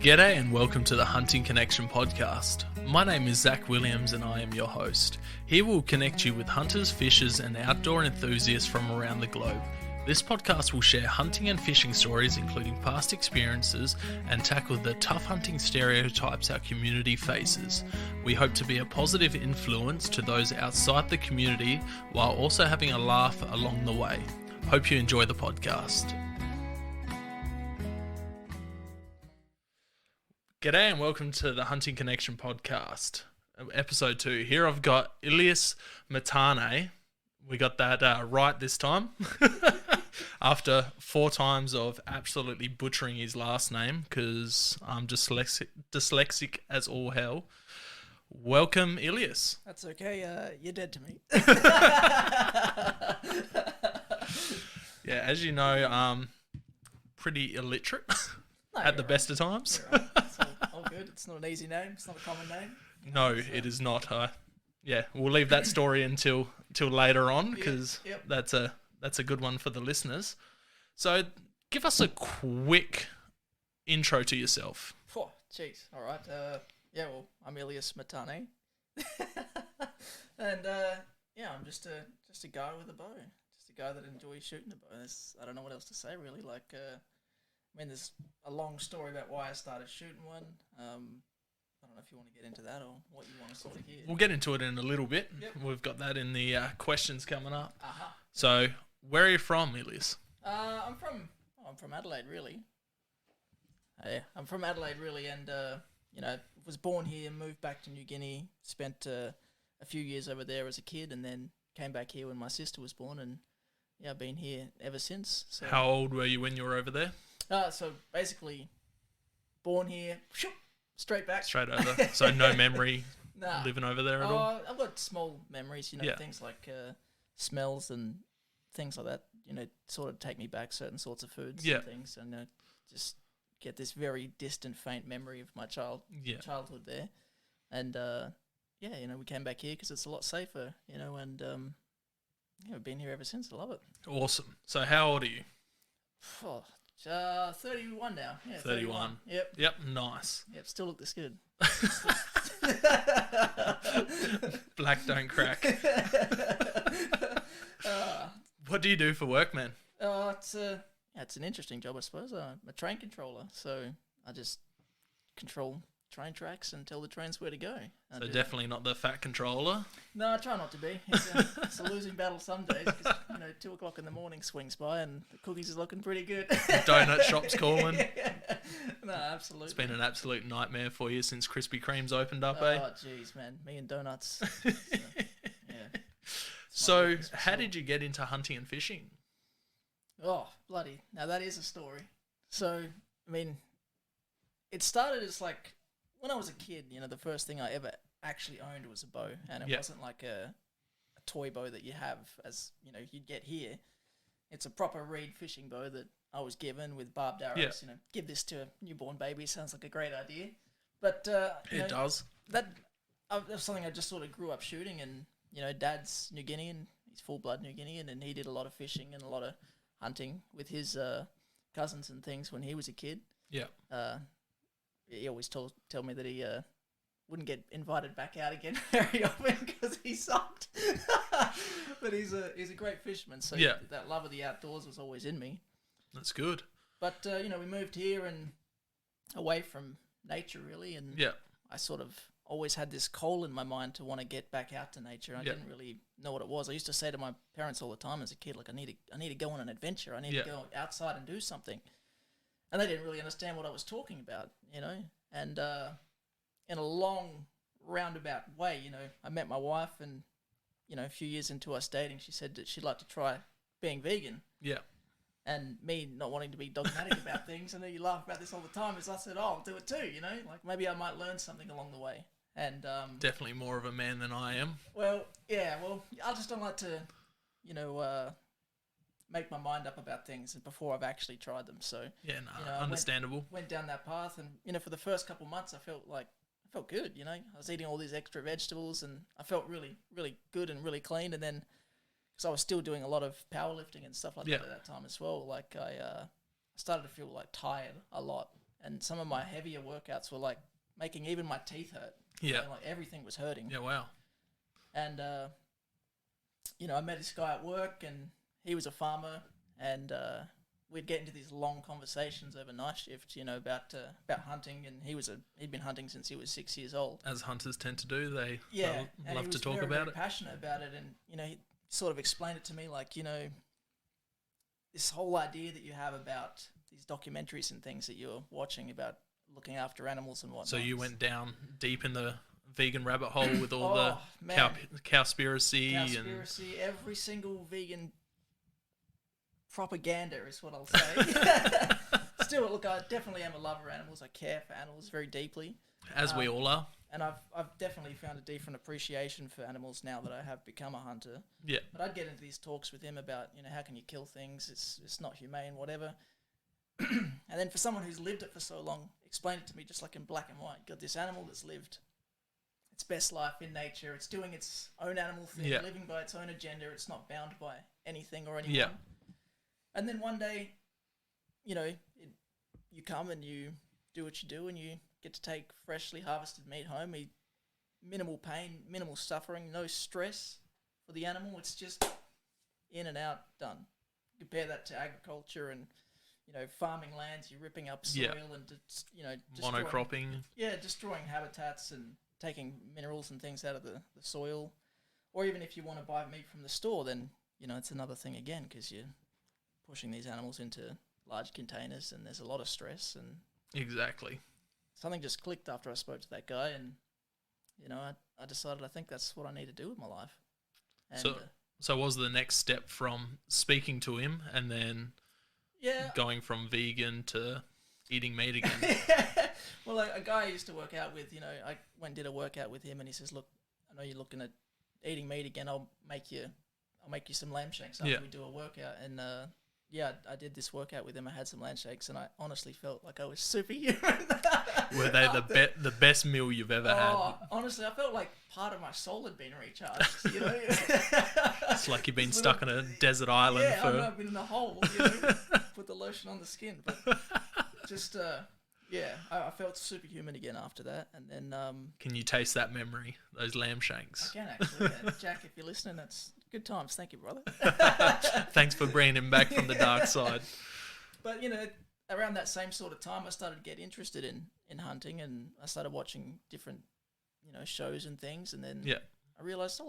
G'day and welcome to the Hunting Connection podcast. My name is Zach Williams and I am your host. Here we'll connect you with hunters, fishers and outdoor enthusiasts from around the globe. This podcast will share hunting and fishing stories including past experiences and tackle the tough hunting stereotypes our community faces. We hope to be a positive influence to those outside the community while also having a laugh along the way. Hope you enjoy the podcast. G'day and welcome to the Hunting Connection podcast, episode 2. Here I've got Ilias Matane. We got that right this time. After 4 times of absolutely butchering his last name because I'm dyslexic as all hell. Welcome, Ilias. That's okay. You're dead to me. Yeah, as you know, pretty illiterate at the best of times. Right. It's all good. It's not an easy name. It's not a common name. No, it is not. Yeah, we'll leave that story until later on because that's a good one for the listeners. So, give us a quick intro to yourself. Oh, jeez. All right. Well, I'm Ilias Matane, and I'm just a guy with a bow. Just a guy that enjoys shooting a bow. I don't know what else to say really. There's a long story about why I started shooting one. I don't know if you want to get into that or what you want to sort of hear. We'll get into it in a little bit. Yep. We've got that in the questions coming up. Uh-huh. So, where are you from, Ilias? I'm from Adelaide, really. I'm from Adelaide, really, and was born here, moved back to New Guinea, spent a few years over there as a kid, and then came back here when my sister was born, and I've been here ever since. So. How old were you when you were over there? So basically, born here, straight back. Straight over. So no memory living over there at all? I've got small memories, things like smells and things like that, sort of take me back, certain sorts of foods and things, and just get this very distant, faint memory of my childhood there. And, we came back here because it's a lot safer, and we've been here ever since. I love it. Awesome. So how old are you? 31 now. Yeah, 31. Yep, nice. Yep, still look this good. Black don't crack. What do you do for work, man? It's an interesting job, I suppose. I'm a train controller, so I just control train tracks and tell the trains where to go. So definitely not the fat controller? No, I try not to be. It's a losing battle some days because, 2 o'clock in the morning swings by and the cookies is looking pretty good. The donut shop's calling. No, absolutely. It's been an absolute nightmare for you since Krispy Kreme's opened up, Oh, jeez, man. Me and donuts. So how did you get into hunting and fishing? Oh, bloody. Now, that is a story. So, it started as when I was a kid, the first thing I ever actually owned was a bow, and it wasn't like a toy bow that you have as, you'd get here. It's a proper reed fishing bow that I was given with barbed arrows, give this to a newborn baby, sounds like a great idea. But, it does. That's something I just sort of grew up shooting, and, Dad's New Guinean, he's full-blood New Guinean, and he did a lot of fishing and a lot of hunting with his cousins and things when he was a kid. Yeah. He always tell me that he wouldn't get invited back out again very often because he sucked. But he's a great fisherman, so that love of the outdoors was always in me. That's good. But we moved here and away from nature really, and I sort of always had this coal in my mind to want to get back out to nature. I didn't really know what it was. I used to say to my parents all the time as a kid, I need to go on an adventure. I need to go outside and do something. And they didn't really understand what I was talking about, And in a long, roundabout way, I met my wife and, a few years into us dating, she said that she'd like to try being vegan. Yeah. And me not wanting to be dogmatic about things, I know you laugh about this all the time, is I said, I'll do it too, maybe I might learn something along the way. And definitely more of a man than I am. Well, I just don't like to, make my mind up about things before I've actually tried them. So understandable. Went down that path, and for the first couple of months, I felt good. I was eating all these extra vegetables, and I felt really, really good and really clean. And then, because I was still doing a lot of powerlifting and stuff like that at that time as well, I started to feel tired a lot, and some of my heavier workouts were like making even my teeth hurt. Yeah. Like everything was hurting. Yeah, wow. And, I met this guy at work, and he was a farmer, and we'd get into these long conversations over night shift, about hunting, and he'd been hunting since he was 6 years old. As hunters tend to do, they love to talk about it. Passionate about it, and he sort of explained it to me like, this whole idea that you have about these documentaries and things that you're watching about looking after animals and whatnot. So you went down deep in the vegan rabbit hole with all the cowspiracy and every single vegan propaganda is what I'll say. Still, look, I definitely am a lover of animals. I care for animals very deeply, as we all are. And I've definitely found a different appreciation for animals now that I have become a hunter. Yeah. But I'd get into these talks with him about, how can you kill things? It's not humane, whatever. And then for someone who's lived it for so long, explain it to me just like in black and white. Got this animal that's lived its best life in nature. It's doing its own animal thing, living by its own agenda. It's not bound by anything or anyone. Yeah. And then one day, you come and you do what you do, and you get to take freshly harvested meat home. Minimal pain, minimal suffering, no stress for the animal. It's just in and out, done. Compare that to agriculture and, farming lands. You're ripping up soil and, monocropping. Destroying habitats and taking minerals and things out of the soil. Or even if you want to buy meat from the store, then, it's another thing again, because you're pushing these animals into large containers, and there's a lot of stress. And exactly. Something just clicked after I spoke to that guy, and I decided I think that's what I need to do with my life. And, so what was the next step from speaking to him and then going from vegan to eating meat again? Well, a guy I used to work out with, I went and did a workout with him, and he says, "Look, I know you're looking at eating meat again. I'll make you some lamb shanks after we do a workout." And I did this workout with him. I had some land shakes, and I honestly felt like I was superhuman. Were they the best meal you've ever had? Honestly, I felt like part of my soul had been recharged. It's like you've been stuck on a desert island. Yeah, I've been in a hole. Put the lotion on the skin, but just I felt superhuman again after that. And then can you taste that memory? Those lamb shanks. I can actually. Yeah. Jack, if you're listening, that's good times. Thank you, brother. Thanks for bringing him back from the dark side. But around that same sort of time, I started to get interested in hunting, and I started watching different shows and things, and then I realized,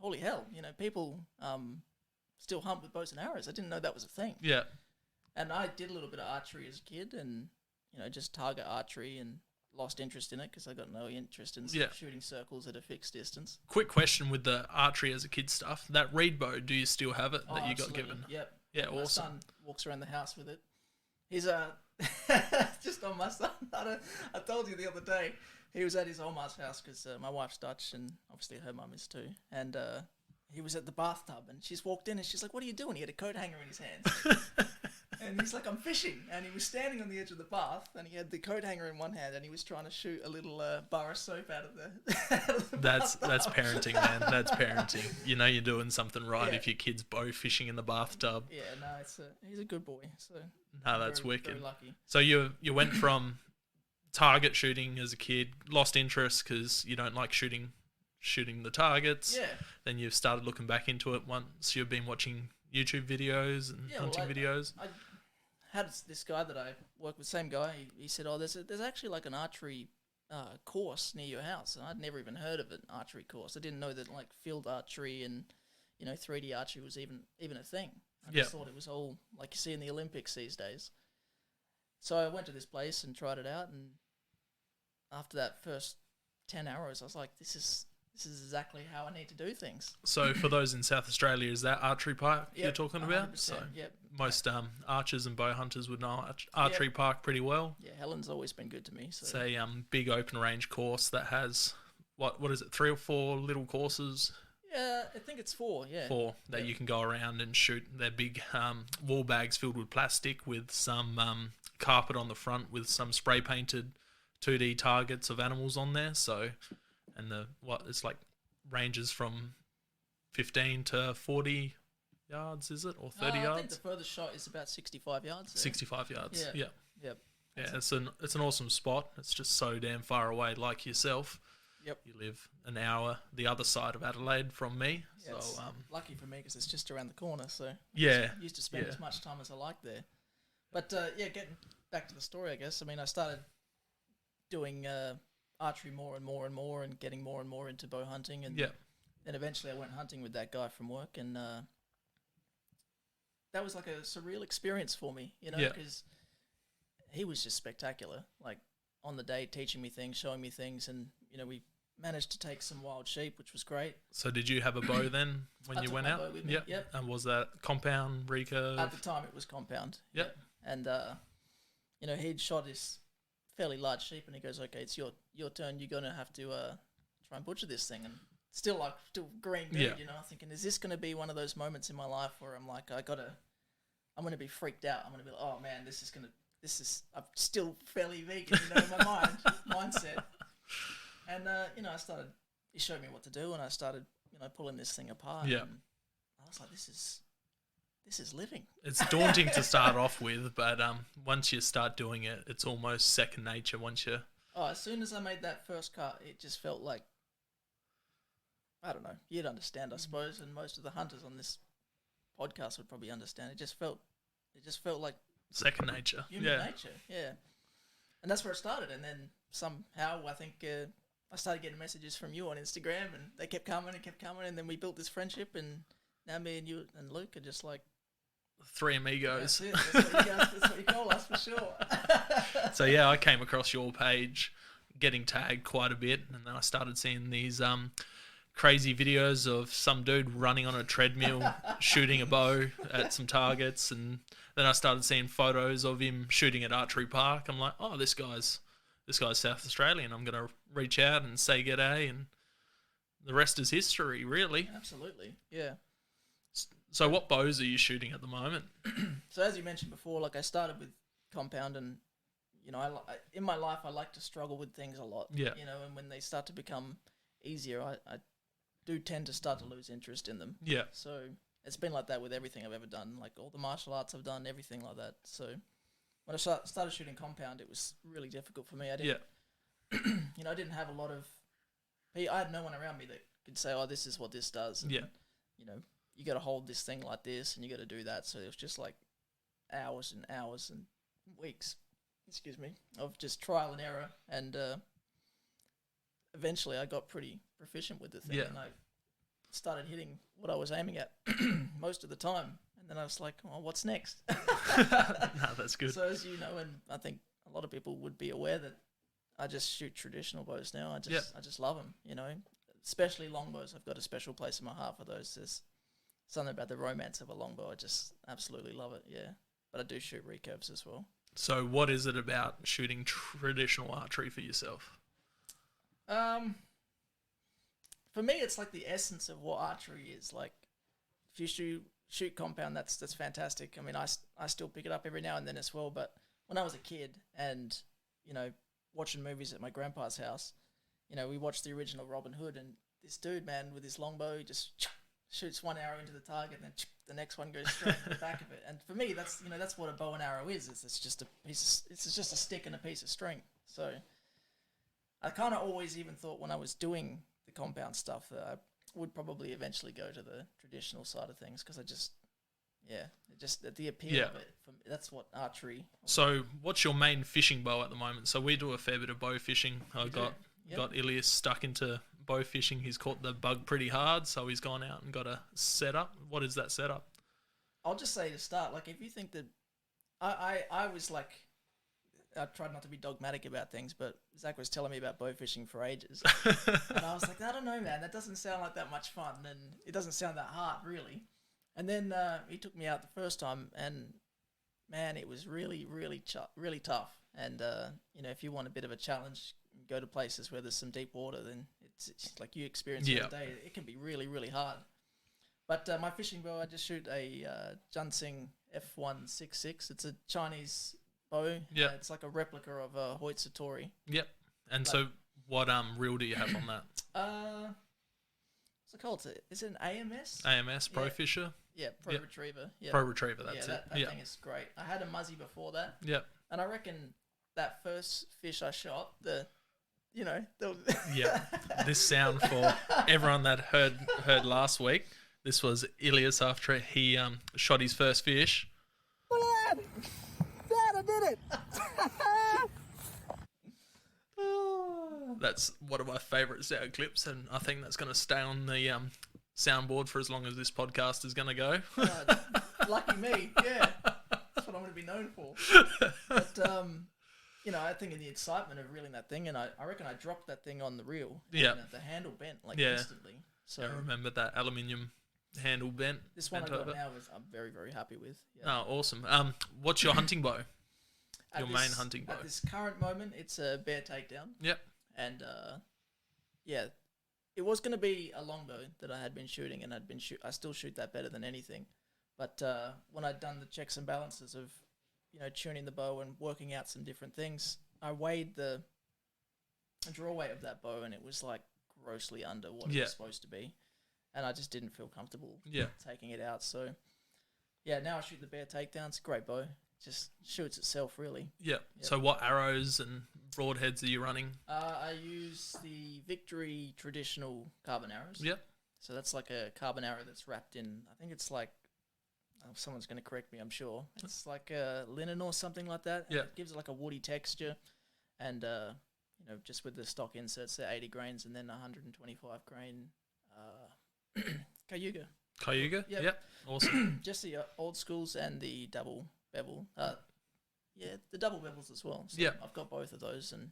holy hell, people still hunt with bows and arrows. I didn't know that was a thing. Yeah. And I did a little bit of archery as a kid, and just target archery, and lost interest in it because I got no interest in shooting circles at a fixed distance. Quick question with the archery as a kid stuff. That reed bow, do you still have it that you got given? Yep. Yeah, my awesome. son walks around the house with it. He's just on my son. I told you the other day, he was at his Oma's house because my wife's Dutch, and obviously her mum is too. And he was at the bathtub, and she's walked in, and she's like, "What are you doing?" He had a coat hanger in his hands. And he's like, "I'm fishing." And he was standing on the edge of the bath, and he had the coat hanger in one hand, and he was trying to shoot a little bar of soap out of the That's parenting, man. That's parenting. You're doing something right if your kid's bow fishing in the bathtub. Yeah, no, he's a good boy. So no, that's wicked. Very lucky. So you went from target shooting as a kid, lost interest because you don't like shooting the targets. Yeah. Then you've started looking back into it once you've been watching YouTube videos and hunting videos. I had this guy that I work with, same guy. He said, "Oh, there's actually like an archery course near your house," and I'd never even heard of an archery course. I didn't know that like field archery and 3D archery was even a thing. I just thought it was all like you see in the Olympics these days. So I went to this place and tried it out, and after that first 10 arrows, I was like, this is exactly how I need to do things. So for those in South Australia, is that archery park you're talking about? 100%, So yep. most archers and bow hunters would know archery park pretty well. Yeah, Helen's always been good to me. So. It's a big open range course that has, what is it, 3 or 4 little courses? Yeah, I think it's 4, yeah. 4 that you can go around and shoot. They're big wall bags filled with plastic with some carpet on the front with some spray painted 2D targets of animals on there. So, and it's like ranges from 15 to 40 yards, is it? Or 30 yards? I think the furthest shot is about 65 yards. 65 yards, yeah. Yep. Yeah, it's an awesome spot. It's just so damn far away. Like yourself, yep, you live an hour the other side of Adelaide from me. Yeah, so lucky for me because it's just around the corner. So yeah, I used to spend as much time as I liked there. But getting back to the story, I guess. I mean, I started doing archery more and more and more, and getting more and more into bow hunting, and then eventually I went hunting with that guy from work, and that was like a surreal experience for me, you know, because he was just spectacular. Like on the day, teaching me things, showing me things, and you know, we managed to take some wild sheep, which was great. So did you have a bow then when you went out? Yep. And was that compound, recurve? At the time, it was compound. Yep. And you know, he'd shot this fairly large sheep, and he goes, "Okay, it's your turn. You're gonna have to try and butcher this thing." And still green meat, you know, thinking, is this gonna be one of those moments in my life where I'm like, I'm gonna be freaked out. I'm gonna be like, oh man, I'm still fairly vegan, you know, in my mindset. And you know, he showed me what to do, and I started, you know, pulling this thing apart. Yeah. And I was like, this is living. It's daunting to start off with, but once you start doing it, it's almost second nature. As soon as I made that first cut, it just felt like, I don't know, you'd understand, I suppose, and most of the hunters on this podcast would probably understand. It just felt like second nature. Human nature, yeah. And that's where it started. And then somehow, I think I started getting messages from you on Instagram, and they kept coming, and then we built this friendship, and now me and you and Luke are just like three amigos. That's it. That's what you call us, for sure. So yeah, I came across your page, getting tagged quite a bit, and then I started seeing these crazy videos of some dude running on a treadmill shooting a bow at some targets, and then I started seeing photos of him shooting at Archery Park. I'm like, oh, this guy's South Australian. I'm gonna reach out and say g'day, and the rest is history, really. Absolutely, yeah. So what bows are you shooting at the moment? So as you mentioned before, like I started with compound, and you know, in my life I like to struggle with things a lot. Yeah. You know, and when they start to become easier, I do tend to start to lose interest in them. Yeah. So it's been like that with everything I've ever done, like all the martial arts I've done, everything like that. So when I started shooting compound, it was really difficult for me. I didn't, you know, I didn't have a lot of. I had no one around me that could say, "Oh, this is what this does." And, you know, you got to hold this thing like this, and you got to do that. So it was just like hours and hours and weeks, of just trial and error, and eventually I got pretty proficient with the thing, and I started hitting what I was aiming at most of the time. And then I was like, "Oh, what's next?" No, that's good. So as you know, and I think a lot of people would be aware that I just shoot traditional bows now. I just love them, you know, especially longbows. I've got a special place in my heart for those. There's something about the romance of a longbow. I just absolutely love it, yeah. But I do shoot recurves as well. So what is it about shooting traditional archery for yourself? For me, it's like the essence of what archery is. Like, if you shoot compound, that's fantastic. I mean, I still pick it up every now and then as well. But when I was a kid and, you know, watching movies at my grandpa's house, you know, we watched the original Robin Hood, and this dude, man, with his longbow, he just shoots one arrow into the target, and then the next one goes straight to the back of it. And for me, that's what a bow and arrow is. It's just a stick and a piece of string. So I kind of always even thought when I was doing the compound stuff that I would probably eventually go to the traditional side of things, because the appeal of it. For me, that's what archery. So what's your main fishing bow at the moment? So we do a fair bit of bow fishing. I got Ilias stuck into bow fishing. He's caught the bug pretty hard, so he's gone out and got a setup. What is that setup? I'll just say to start, like, if you think that I was like, I tried not to be dogmatic about things, but Zach was telling me about bow fishing for ages. And I was like, I don't know, man, that doesn't sound like that much fun, and it doesn't sound that hard, really. And then he took me out the first time, and man, it was really, really, really tough. And, you know, if you want a bit of a challenge, go to places where there's some deep water, then it's like you experience it every day. It can be really, really hard. But my fishing bow, I just shoot a Junsing F166. It's a Chinese bow. Yeah. It's like a replica of a Hoyt Satori. Yep. And so what reel do you have on that? What's it called? Is it an AMS? AMS, Pro Fisher? Yeah, Pro Retriever. Yeah. Pro Retriever, that's that it. That thing is great. I had a Muzzy before that. Yep. And I reckon that first fish I shot, Yeah, this sound for everyone that heard last week. This was Ilias after he shot his first fish. Dad, I did it! That's one of my favourite sound clips, and I think that's going to stay on the soundboard for as long as this podcast is going to go. Lucky me, yeah. That's what I'm going to be known for. But, I think in the excitement of reeling that thing, and I reckon I dropped that thing on the reel. Yeah. And the handle bent instantly. So I remember that aluminium handle bent. This one I got now I'm very, very happy with. Yeah. Oh, awesome. What's your hunting bow? Main hunting bow? At this current moment, it's a bear takedown. Yep. And, it was going to be a longbow that I had been shooting, and I still shoot that better than anything. But when I'd done the checks and balances of, tuning the bow and working out some different things, I weighed the draw weight of that bow, and it was like grossly under what it was supposed to be. And I just didn't feel comfortable taking it out. So, now I shoot the bear takedown. It's a great bow. Just shoots itself, really. Yep. So what arrows and broadheads are you running? I use the Victory traditional carbon arrows. Yep. So that's like a carbon arrow that's wrapped in, I think it's like, someone's going to correct me, I'm sure. It's like linen or something like that. Yeah. It gives it like a woody texture. And, just with the stock inserts, they're 80 grains and then 125 grain Cayuga. Cayuga? Yep. Awesome. Just the old schools and the double bevel. The double bevels as well. So I've got both of those, and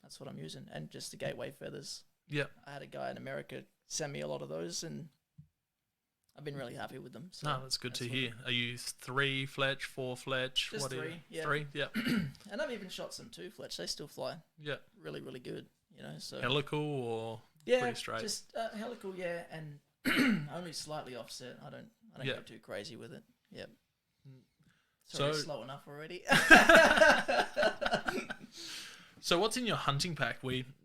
that's what I'm using. And just the gateway feathers. Yeah. I had a guy in America send me a lot of those, and I've been really happy with them. So that's good to hear. Are you 3 fletch, 4 fletch? Just 3. Yeah. 3, yeah. And I've even shot some 2 fletch. They still fly. Yeah. Really, really good. So helical or pretty straight? Just helical, and only slightly offset. I don't go too crazy with it. Yep. So slow enough already. So what's in your hunting pack?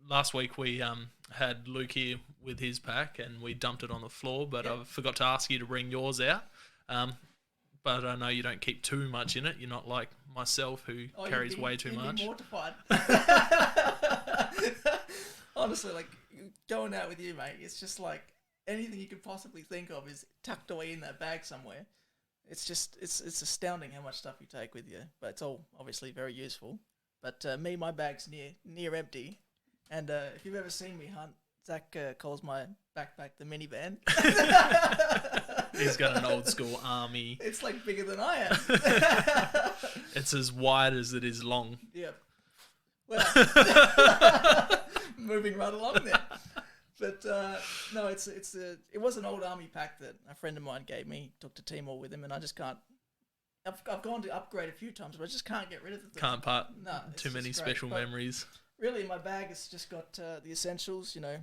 Last week we had Luke here with his pack, and we dumped it on the floor, but I forgot to ask you to bring yours out. But I know you don't keep too much in it. You're not like myself who carries way too much. You'd be mortified. Honestly, like going out with you, mate, it's just like anything you could possibly think of is tucked away in that bag somewhere. It's astounding how much stuff you take with you, but it's all obviously very useful. But my bag's near empty, and if you've ever seen me hunt, Zach calls my backpack the minivan. He's got an old school army. It's like bigger than I am. It's as wide as it is long. Yep. Well, moving right along there. But no, it was an old army pack that a friend of mine gave me. Took to Timor with him, and I just can't. I've gone to upgrade a few times, but I just can't get rid of the thing. Can't part. No, too many special memories. Really, in my bag, it's just got the essentials. A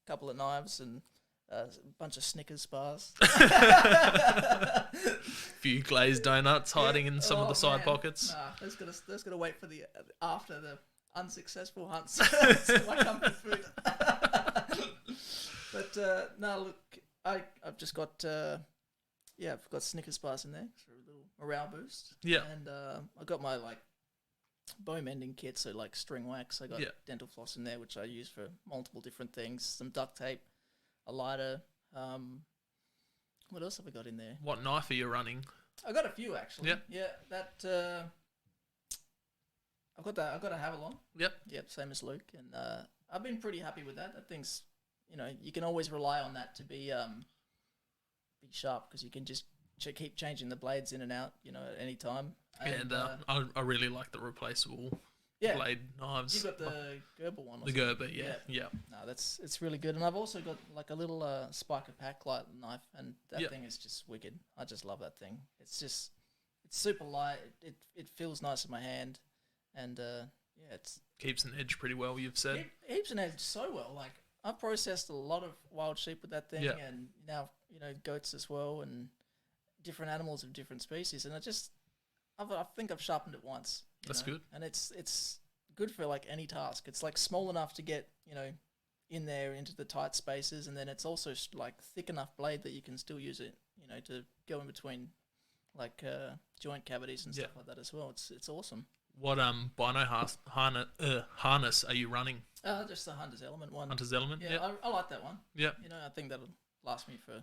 couple of knives and a bunch of Snickers bars. Few glazed donuts hiding in some of the side pockets. Nah, that's gotta wait for the after the unsuccessful hunts. It's my comfort food. But no, look, I've just got I've got Snickers bars in there for a little morale boost. Yeah, and I got my bow mending kit, so string wax. I got dental floss in there, which I use for multiple different things. Some duct tape, a lighter. What else have I got in there? What knife are you running? I got a few actually. Yep. Yeah, that I've got that. I've got a Havalon. Yep. Yep, same as Luke, and I've been pretty happy with that. That thing's, you can always rely on that to be sharp, because you can just keep changing the blades in and out, at any time. And I really like the replaceable blade knives. You got the Gerber one. The Gerber, yeah. No, it's really good. And I've also got a little Spiker pack light knife, and that thing is just wicked. I just love that thing. It's super light. It feels nice in my hand, and it's keeps an edge pretty well. You've said it keeps an edge so well. I've processed a lot of wild sheep with that thing, and now goats as well, and different animals of different species, and I think I've sharpened it once. That's good. And it's good for any task. It's small enough to get, in there into the tight spaces, and then it's also thick enough blade that you can still use it, to go in between joint cavities and stuff like that as well. It's awesome. What harness are you running? Just the Hunter's Element one. Hunter's Element. Yeah, yep. I like that one. Yeah. I think that'll last me for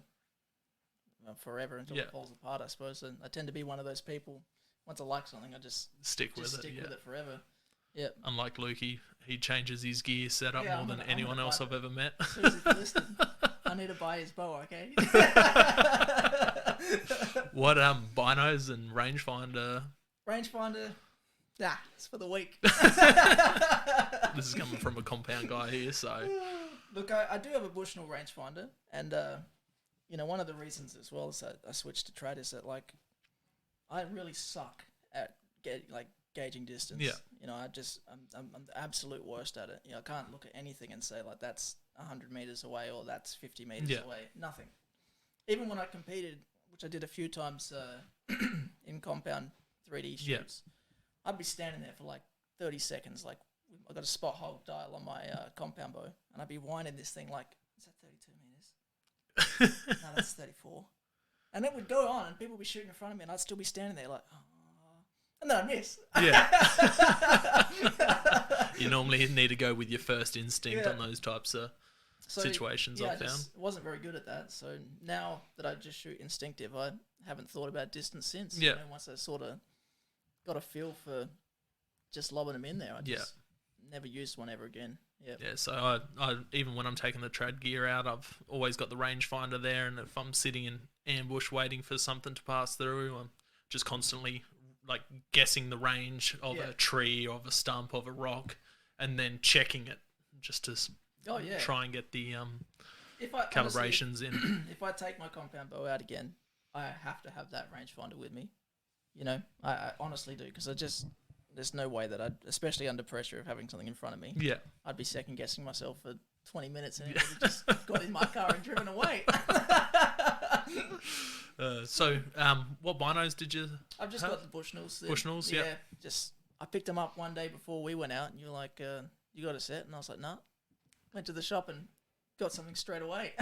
forever until it falls apart, I suppose. And I tend to be one of those people. Once I like something, I just stick with it forever. Yeah. Unlike Luke, he changes his gear setup more than anyone else I've ever met. Susie, if you're I need to buy his bow, okay? What binos and rangefinder? Rangefinder, it's for the week. This is coming from a compound guy here, so. Look, I do have a Bushnell rangefinder, and one of the reasons as well is that I switched to trad is that I really suck at gauging distance. Yeah. I'm the absolute worst at it. I can't look at anything and say that's 100 meters away or that's 50 meters away. Nothing. Even when I competed, which I did a few times in compound 3D shoots, I'd be standing there for 30 seconds. I got a spot hold dial on my compound bow, and I'd be winding this thing is that 32 meters? No, that's 34. And it would go on, and people would be shooting in front of me, and I'd still be standing there and then I miss. Yeah. You normally need to go with your first instinct on those types of situations, I've found. I wasn't very good at that. So now that I just shoot instinctive, I haven't thought about distance since. Yeah. Once I sort of got a feel for just lobbing them in there, I just never used one ever again. Yeah. Yeah, so I even when I'm taking the trad gear out, I've always got the rangefinder there, and if I'm sitting in ambush waiting for something to pass through, I'm just constantly guessing the range of a tree, of a stump, of a rock, and then checking it just to try and get the calibrations in. If I take my compound bow out again, I have to have that rangefinder with me. I honestly do, because there's no way that especially under pressure of having something in front of me, I'd be second guessing myself for 20 minutes and it just got in my car and driven away. What binos did you I've just got the Bushnells. Bushnells, yeah. I picked them up one day before we went out, and you were like, you got a set? And I was like, nah. Went to the shop and got something straight away.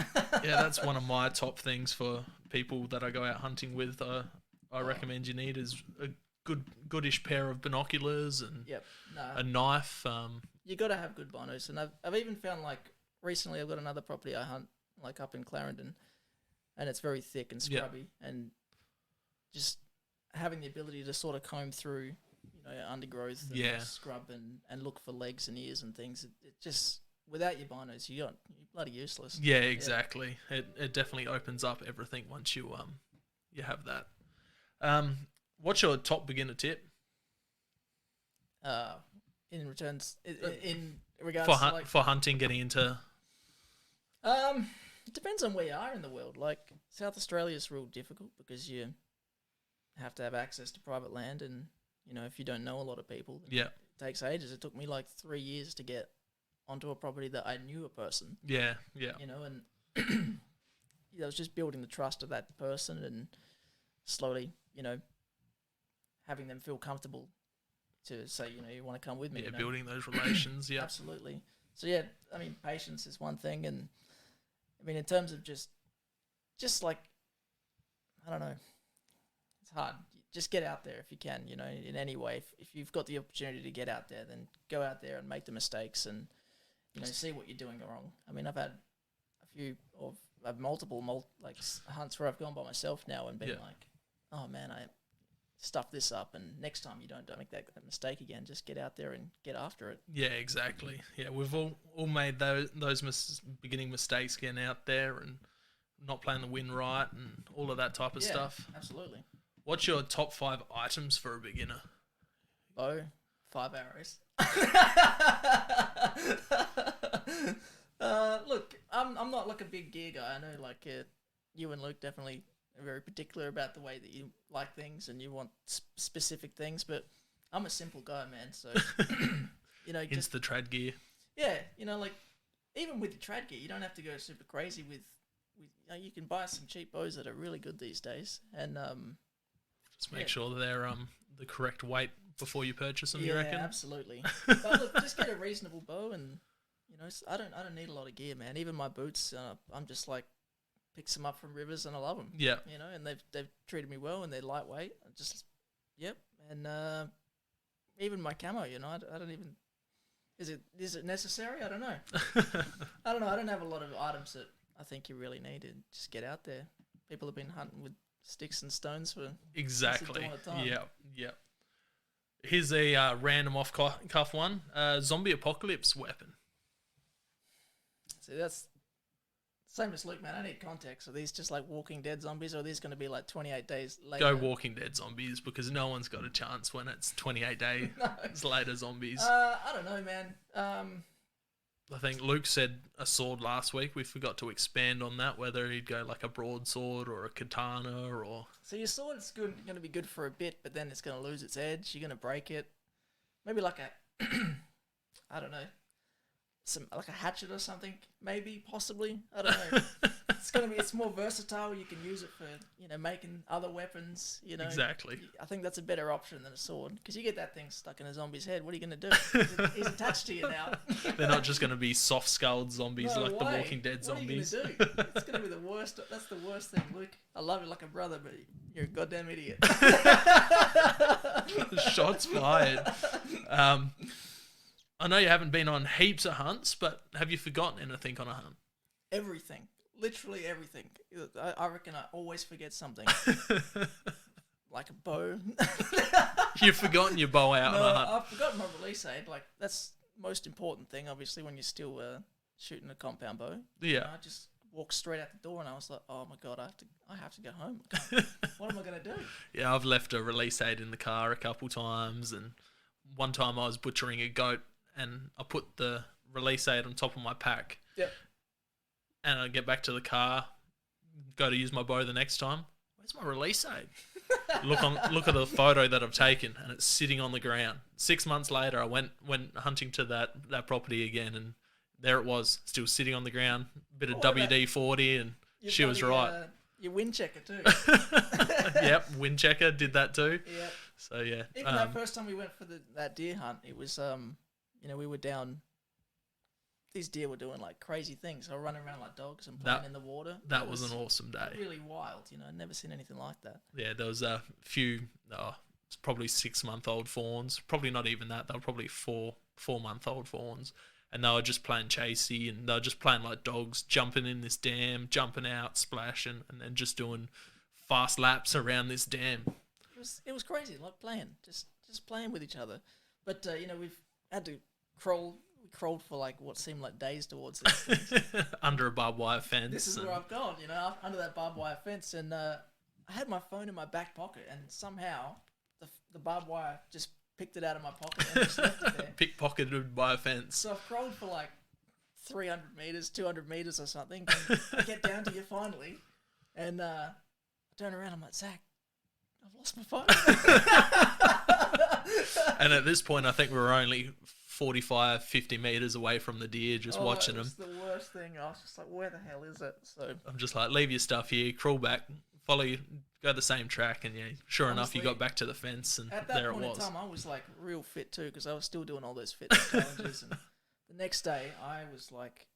Yeah, that's one of my top things for people that I go out hunting with. I recommend you need is a goodish pair of binoculars and a knife. You got to have good binos, and I've even found recently I've got another property I hunt up in Clarendon, and it's very thick and scrubby, and just having the ability to sort of comb through, undergrowth and scrub and look for legs and ears and things. It just, without your binos, you're bloody useless. Yeah, exactly. It definitely opens up everything once you have that. What's your top beginner tip? In regards for hunting, getting into. It depends on where you are in the world. South Australia is real difficult because you have to have access to private land, and if you don't know a lot of people, it takes ages. It took me 3 years to get onto a property that I knew a person. Yeah. And I was just building the trust of that person and slowly, having them feel comfortable to say, you want to come with me. Yeah, building those relations. Yeah, absolutely. So patience is one thing, and in terms of just I don't know, it's hard. Just get out there if you can, in any way. If you've got the opportunity to get out there, then go out there and make the mistakes and, see what you're doing wrong. I've had multiple hunts where I've gone by myself now and been oh man, I stuff this up, and next time you don't make that mistake again. Just get out there and get after it. Yeah, exactly. Yeah, we've all made those beginning mistakes, getting out there and not playing the wind right and all of that type of stuff. Absolutely. What's your top 5 items for a beginner? Bow, 5 arrows. Look, I'm not a big gear guy. I know you and Luke definitely are very particular about the way that you like things and you want specific things, but I'm a simple guy, man. So hence the trad gear. Yeah, even with your trad gear, you don't have to go super crazy with you can buy some cheap bows that are really good these days, and just make sure that they're the correct weight before you purchase them. You reckon? Yeah, absolutely. But look, just get a reasonable bow, and I don't need a lot of gear, man. Even my boots, I'm just pick some up from rivers and I love them. Yeah. And they've treated me well and they're lightweight. And even my camo, you know, I don't even. Is it necessary? I don't know. I don't know. I don't have a lot of items that I think you really need to just get out there. People have been hunting with sticks and stones for exactly. Since the dawn of time. Yeah. Here's a random off-cuff one. Zombie apocalypse weapon. See, that's same as Luke, man. I need context. Are these just like Walking Dead zombies, or are these going to be like 28 days later? Go Walking Dead zombies, because no one's got a chance when it's 28 days later zombies. I don't know, man. I think Luke said a sword last week. We forgot to expand on that, whether he'd go like a broadsword or a katana or... So your sword's going to be good for a bit, but then it's going to lose its edge. You're going to break it. Maybe like a... I don't know. Like a hatchet or something, maybe, possibly. I don't know. It's more versatile. You can use it for, you know, making other weapons, you know. Exactly. I think that's a better option than a sword, because you get that thing stuck in a zombie's head. What are you going to do? He's attached to you now. They're not just going to be soft-skulled zombies like the Walking Dead zombies. What are you going to do? It's going to be the worst. That's the worst thing, Luke. I love you like a brother, but you're a goddamn idiot. Shots fired. I know you haven't been on heaps of hunts, but have you forgotten anything on a hunt? Everything. Literally everything. I reckon I always forget something. Like a bow. You've forgotten your bow out on a hunt. I've forgotten my release aid. Like, that's the most important thing, obviously, when you're still shooting a compound bow. Yeah. You know, I just walked straight out the door and I was like, oh my God, I have to go home. What am I going to do? Yeah, I've left a release aid in the car a couple times, and one time I was butchering a goat and I put the release aid on top of my pack. Yep. And I get back to the car, go to use my bow the next time. Where's my release aid? Look at the photo that I've taken, and it's sitting on the ground. 6 months later, I went hunting to that property again, and there it was, still sitting on the ground. Bit of WD-40, and she was right. Your wind checker too. Yep, wind checker did that too. Yep. So yeah. Even that first time we went for that deer hunt, it was you know, we were down. These deer were doing like crazy things. They were running around like dogs and playing in the water. That was an awesome day. Really wild, you know. I'd never seen anything like that. Yeah, there was a few, it's probably 6-month-old fawns. Probably not even that. They were probably 4-month-old fawns. And they were just playing chasey, and they were just playing like dogs, jumping in this dam, jumping out, splashing, and then just doing fast laps around this dam. It was crazy, like playing, just playing with each other. But you know, we've had to crawl. We crawled for like what seemed like days towards these things. Under a barbed wire fence. This is where I've gone, you know, under that barbed wire fence, and I had my phone in my back pocket, and somehow the barbed wire just picked it out of my pocket and just left it there. Pickpocketed by a fence. So I've crawled for like 300 meters, 200 meters or something. And I get down to you finally, and I turn around. I'm like, Zach, I've lost my phone. And at this point, I think we were only 45, 50 meters away from the deer, just watching them. It's the worst thing. I was just like, where the hell is it? So I'm just like, leave your stuff here, crawl back, follow you, go the same track, and yeah, sure enough, you got back to the fence, and there it was. At that point in time, I was like real fit too, because I was still doing all those fitness challenges. And the next day, I was like,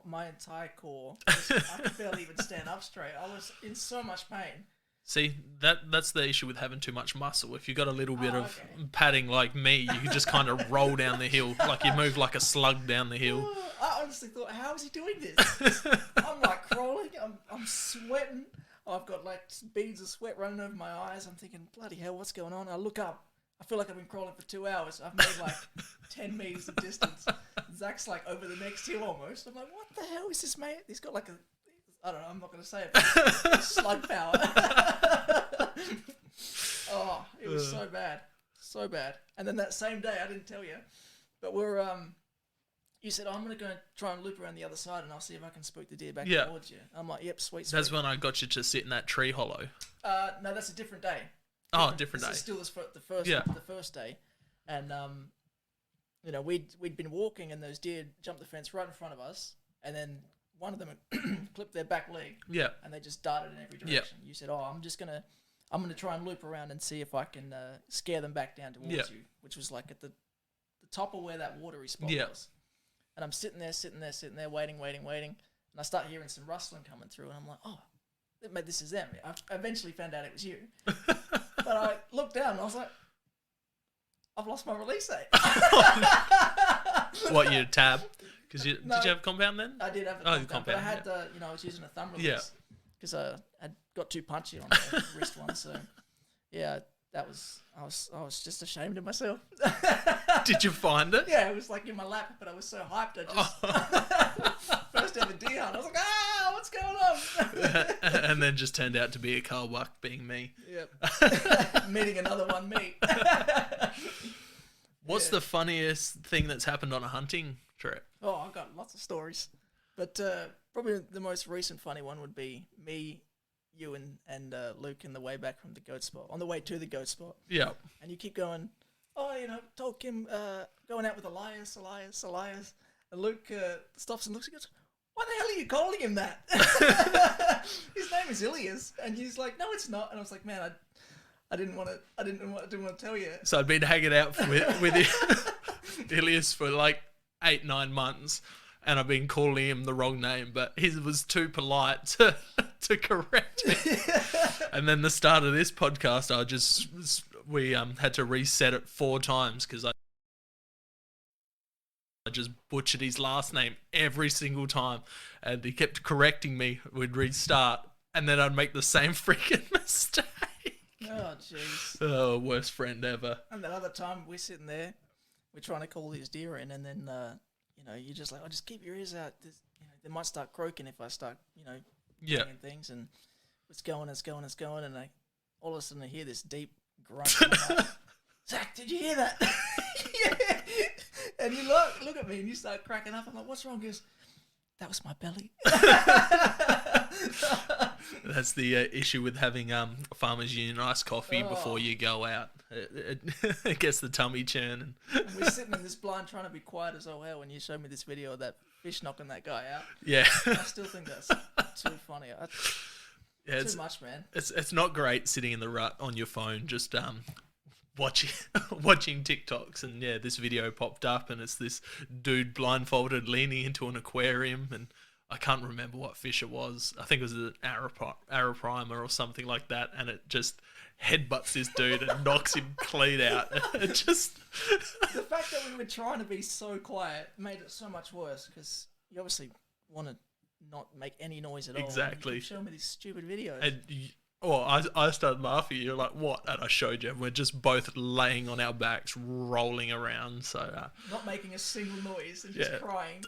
my entire core, I could barely even stand up straight. I was in so much pain. See, that's the issue with having too much muscle. If you got a little bit of padding like me, you can just kind of roll down the hill, like you move like a slug down the hill. I honestly thought, how is he doing this? I'm like crawling, I'm sweating. I've got like beads of sweat running over my eyes. I'm thinking, bloody hell, what's going on? I look up. I feel like I've been crawling for 2 hours. I've made like 10 meters of distance. Zach's like over the next hill almost. I'm like, what the hell is this, mate? He's got like a, I don't know, I'm not going to say it, but slug power. Oh, it was so bad. So bad. And then that same day, I didn't tell you, but you said, I'm going to go and try and loop around the other side, and I'll see if I can spook the deer back towards you. I'm like, yep, sweet. That's when I got you to sit in that tree hollow. No, that's a different day. Different day. This is still the first day. And, you know, we'd been walking, and those deer jumped the fence right in front of us, and then one of them clipped their back leg. Yeah. And they just darted in every direction. You said, I'm going to try and loop around and see if I can scare them back down towards you, which was like at the top of where that watery spot was. And I'm sitting there, waiting. And I start hearing some rustling coming through, and I'm like, oh, maybe this is them. I eventually found out it was you. But I looked down, and I was like, I've lost my release date. What, your tab? Because did you have a compound then? I did have a compound, but I had I was using a thumb release because I got too punchy on the wrist one. So yeah, I was just ashamed of myself. Did you find it? Yeah, it was like in my lap, but I was so hyped. I just first ever deer hunt. I was like, what's going on? And then just turned out to be a Carl Buck, being me. Yep. Meeting another one, me. What's the funniest thing that's happened on a hunting trip? Oh, I've got lots of stories, but probably the most recent funny one would be me, you, and Luke on the way back from the goat spot, on the way to the goat spot. Yeah. And you keep going, told Kim, going out with Ilias. And Luke stops and looks and goes, why the hell are you calling him that? His name is Ilias. And he's like, no, it's not. And I was like, man, I didn't want to tell you. So I'd been hanging out with Ilias for like 8-9 months, and I've been calling him the wrong name, but he was too polite to correct me. And then the start of this podcast, we had to reset it 4 times because I just butchered his last name every single time, and he kept correcting me. We'd restart, and then I'd make the same freaking mistake. Oh, jeez. Oh, worst friend ever. And that other time, we're sitting there, we're trying to call these deer in, and then, you're just like, just keep your ears out. They might start croaking if I start, doing things, and it's going, and all of a sudden I hear this deep grunt. Like, Zach, did you hear that? Yeah. And you look at me, and you start cracking up. I'm like, what's wrong? He goes, that was my belly. That's the issue with having Farmers Union iced coffee before you go out. It gets the tummy churning. And we're sitting in this blind trying to be quiet as all hell when you showed me this video of that fish knocking that guy out. Yeah. I still think that's too funny. Too much, man. It's not great sitting in the rut on your phone just watching TikToks, and this video popped up, and it's this dude blindfolded leaning into an aquarium, and I can't remember what fish it was. I think it was an Araprimer or something like that, and it just headbutts this dude and knocks him clean out. It just the fact that we were trying to be so quiet made it so much worse, because you obviously want to not make any noise at all. Exactly. You show me these stupid videos. And I started laughing. You're like, what? And I showed you. We're just both laying on our backs, rolling around. So not making a single noise and just crying.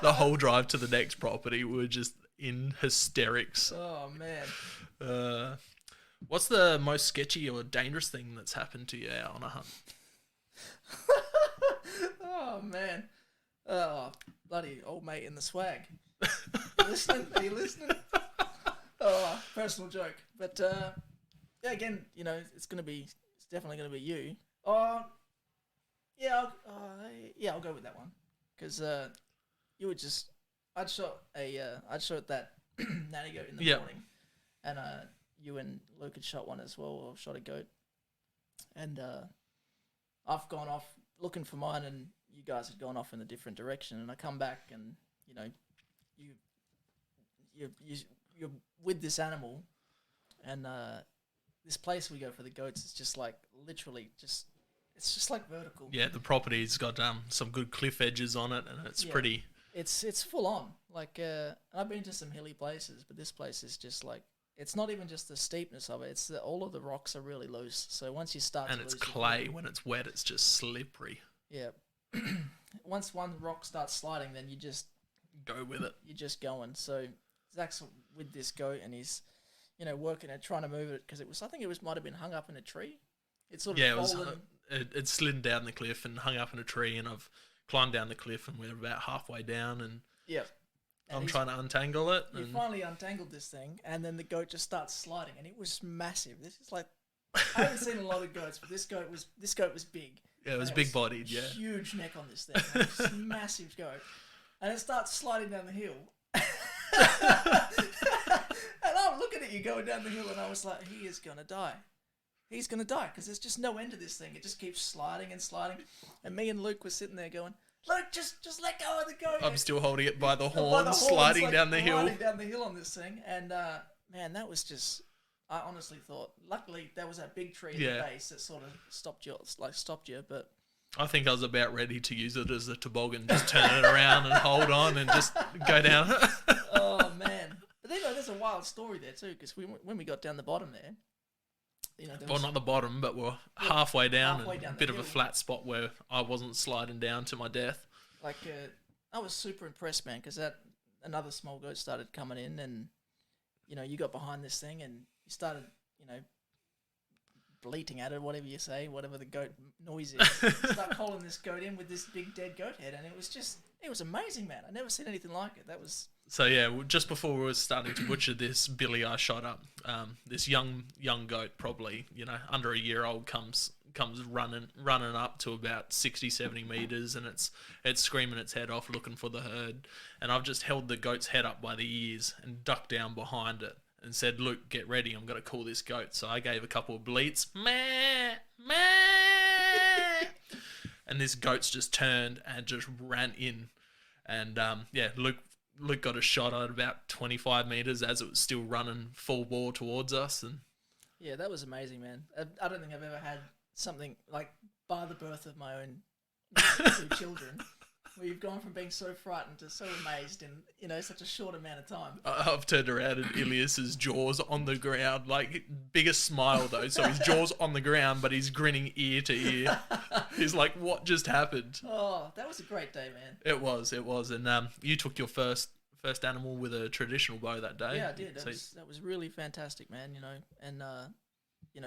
The whole drive to the next property, we were just in hysterics. Oh, man. What's the most sketchy or dangerous thing that's happened to you on a hunt? Oh, man. Oh, bloody old mate in the swag. Listening? Are you listening? Oh, personal joke. But, again, it's definitely going to be you. I'll go with that one. Because, you were just, I'd shot that nanny goat in the morning. And, you and Luke had shot one as well, or shot a goat. And, I've gone off looking for mine, and you guys had gone off in a different direction. And I come back, and, you're with this animal, and this place we go for the goats is just like literally it's just like vertical. Yeah, the property's got some good cliff edges on it, and it's pretty. It's full on. Like I've been to some hilly places, but this place is just like, it's not even just the steepness of it. It's that all of the rocks are really loose. So once you start, and it's clay. When it's wet, it's just slippery. Yeah. Once one rock starts sliding, then you just go with it. You're just going. So Zach's with this goat, and he's, working it, trying to move it, because I think it might have been hung up in a tree. It's sort of fallen. It slid down the cliff and hung up in a tree, and I've climbed down the cliff, and we're about halfway down, and I'm trying to untangle it. You finally untangled this thing, and then the goat just starts sliding, and it was massive. This is like, I haven't seen a lot of goats, but this goat was big. Yeah, it was big bodied. Yeah, huge neck on this thing. It was a massive goat, and it starts sliding down the hill. And I'm looking at you going down the hill, and I was like, he is going to die. He's going to die, because there's just no end to this thing. It just keeps sliding and sliding. And me and Luke were sitting there going, Luke, just let go of the goat. I'm still holding it by the horns, sliding down the hill. Sliding down the hill on this thing. And, man, that was just, I honestly thought. Luckily, there was that big tree at the base that sort of stopped you. But I think I was about ready to use it as a toboggan, just turn it around and hold on and just go down. Oh man! But then there's a wild story there too, because when we got down the bottom there, well, not the bottom, but we're halfway down, and a bit of a flat spot where I wasn't sliding down to my death. Like, I was super impressed, man, because another small goat started coming in, and you got behind this thing, and you started, bleating at it, whatever you say, whatever the goat noise is. Start calling this goat in with this big dead goat head, and it was amazing, man. I never seen anything like it. That was. So yeah, just before we were starting to butcher this Billy I shot up, this young goat, probably under a year old, comes running up to about 60, 70 meters, and it's screaming its head off looking for the herd, and I've just held the goat's head up by the ears and ducked down behind it and said, "Luke, get ready, I'm going to call this goat." So I gave a couple of bleats, meh, meh, and this goat's just turned and just ran in, and Luke got a shot at about 25 meters as it was still running full bore towards us. And yeah, that was amazing, man. I don't think I've ever had something like, by the birth of my own two children, where you've gone from being so frightened to so amazed in such a short amount of time. I've turned around and Ilias's jaws on the ground, like, biggest smile though. So his jaws on the ground, but he's grinning ear to ear. He's like, "What just happened?" Oh, that was a great day, man. It was, and you took your first animal with a traditional bow that day. Yeah, I did. That was really fantastic, man. And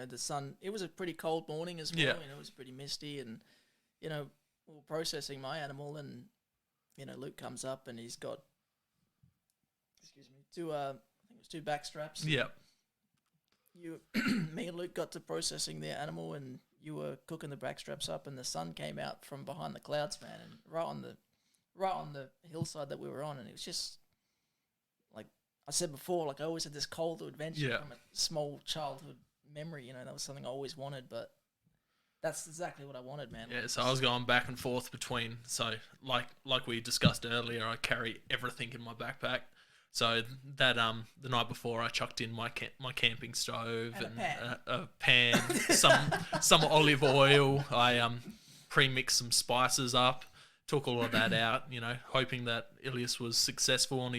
the sun. It was a pretty cold morning as well. Yeah. It was pretty misty, and we were processing my animal, and Luke comes up and he's got, two I think it was two back straps. Yeah. Me and Luke got to processing the animal, and you were cooking the back straps up, and the sun came out from behind the clouds, man, and right on the hillside that we were on, and it was just like I said before, like I always had this cold adventure from a small childhood memory. That was something I always wanted, but that's exactly what I wanted, man. Yeah, so I was going back and forth between. So like we discussed earlier, I carry everything in my backpack. So that the night before, I chucked in my camping stove and a pan, some olive oil. I pre-mixed some spices up, took all of that out, hoping that Ilias was successful on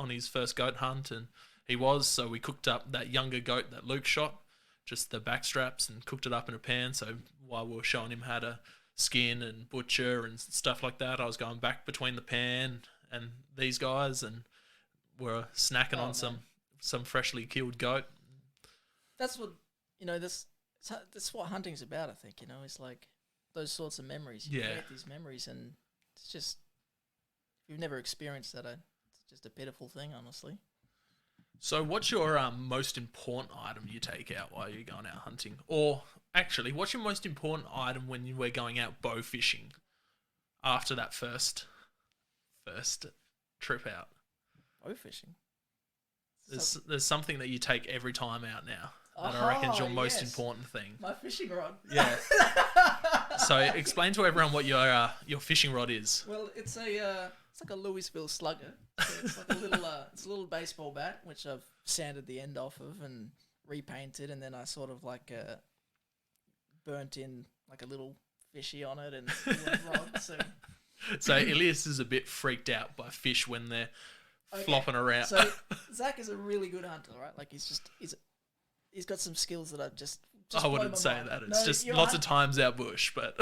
his first goat hunt, and he was. So we cooked up that younger goat that Luke shot, just the back straps, and cooked it up in a pan. So while we were showing him how to skin and butcher and stuff like that, I was going back between the pan and these guys, and we're snacking on some freshly killed goat. That's what that's what hunting's about, I think. It's like those sorts of memories. You create these memories, and it's just, if you've never experienced that, it's just a pitiful thing, honestly. So what's your most important item you take out while you're going out hunting? Or actually, what's your most important item when you were going out bow fishing after that first trip out? Bow fishing? There's something that you take every time out now that I reckon is your most important thing. My fishing rod. Yeah. So explain to everyone what your fishing rod is. Well, it's like a Louisville Slugger. So it's like a little baseball bat, which I've sanded the end off of and repainted, and then I sort of like burnt in like a little fishy on it and a rod. So Ilias is a bit freaked out by fish when they're flopping around. So Zach is a really good hunter, right? Like he's got some skills that I've just I wouldn't say mind. that. It's just lots of times out bush, but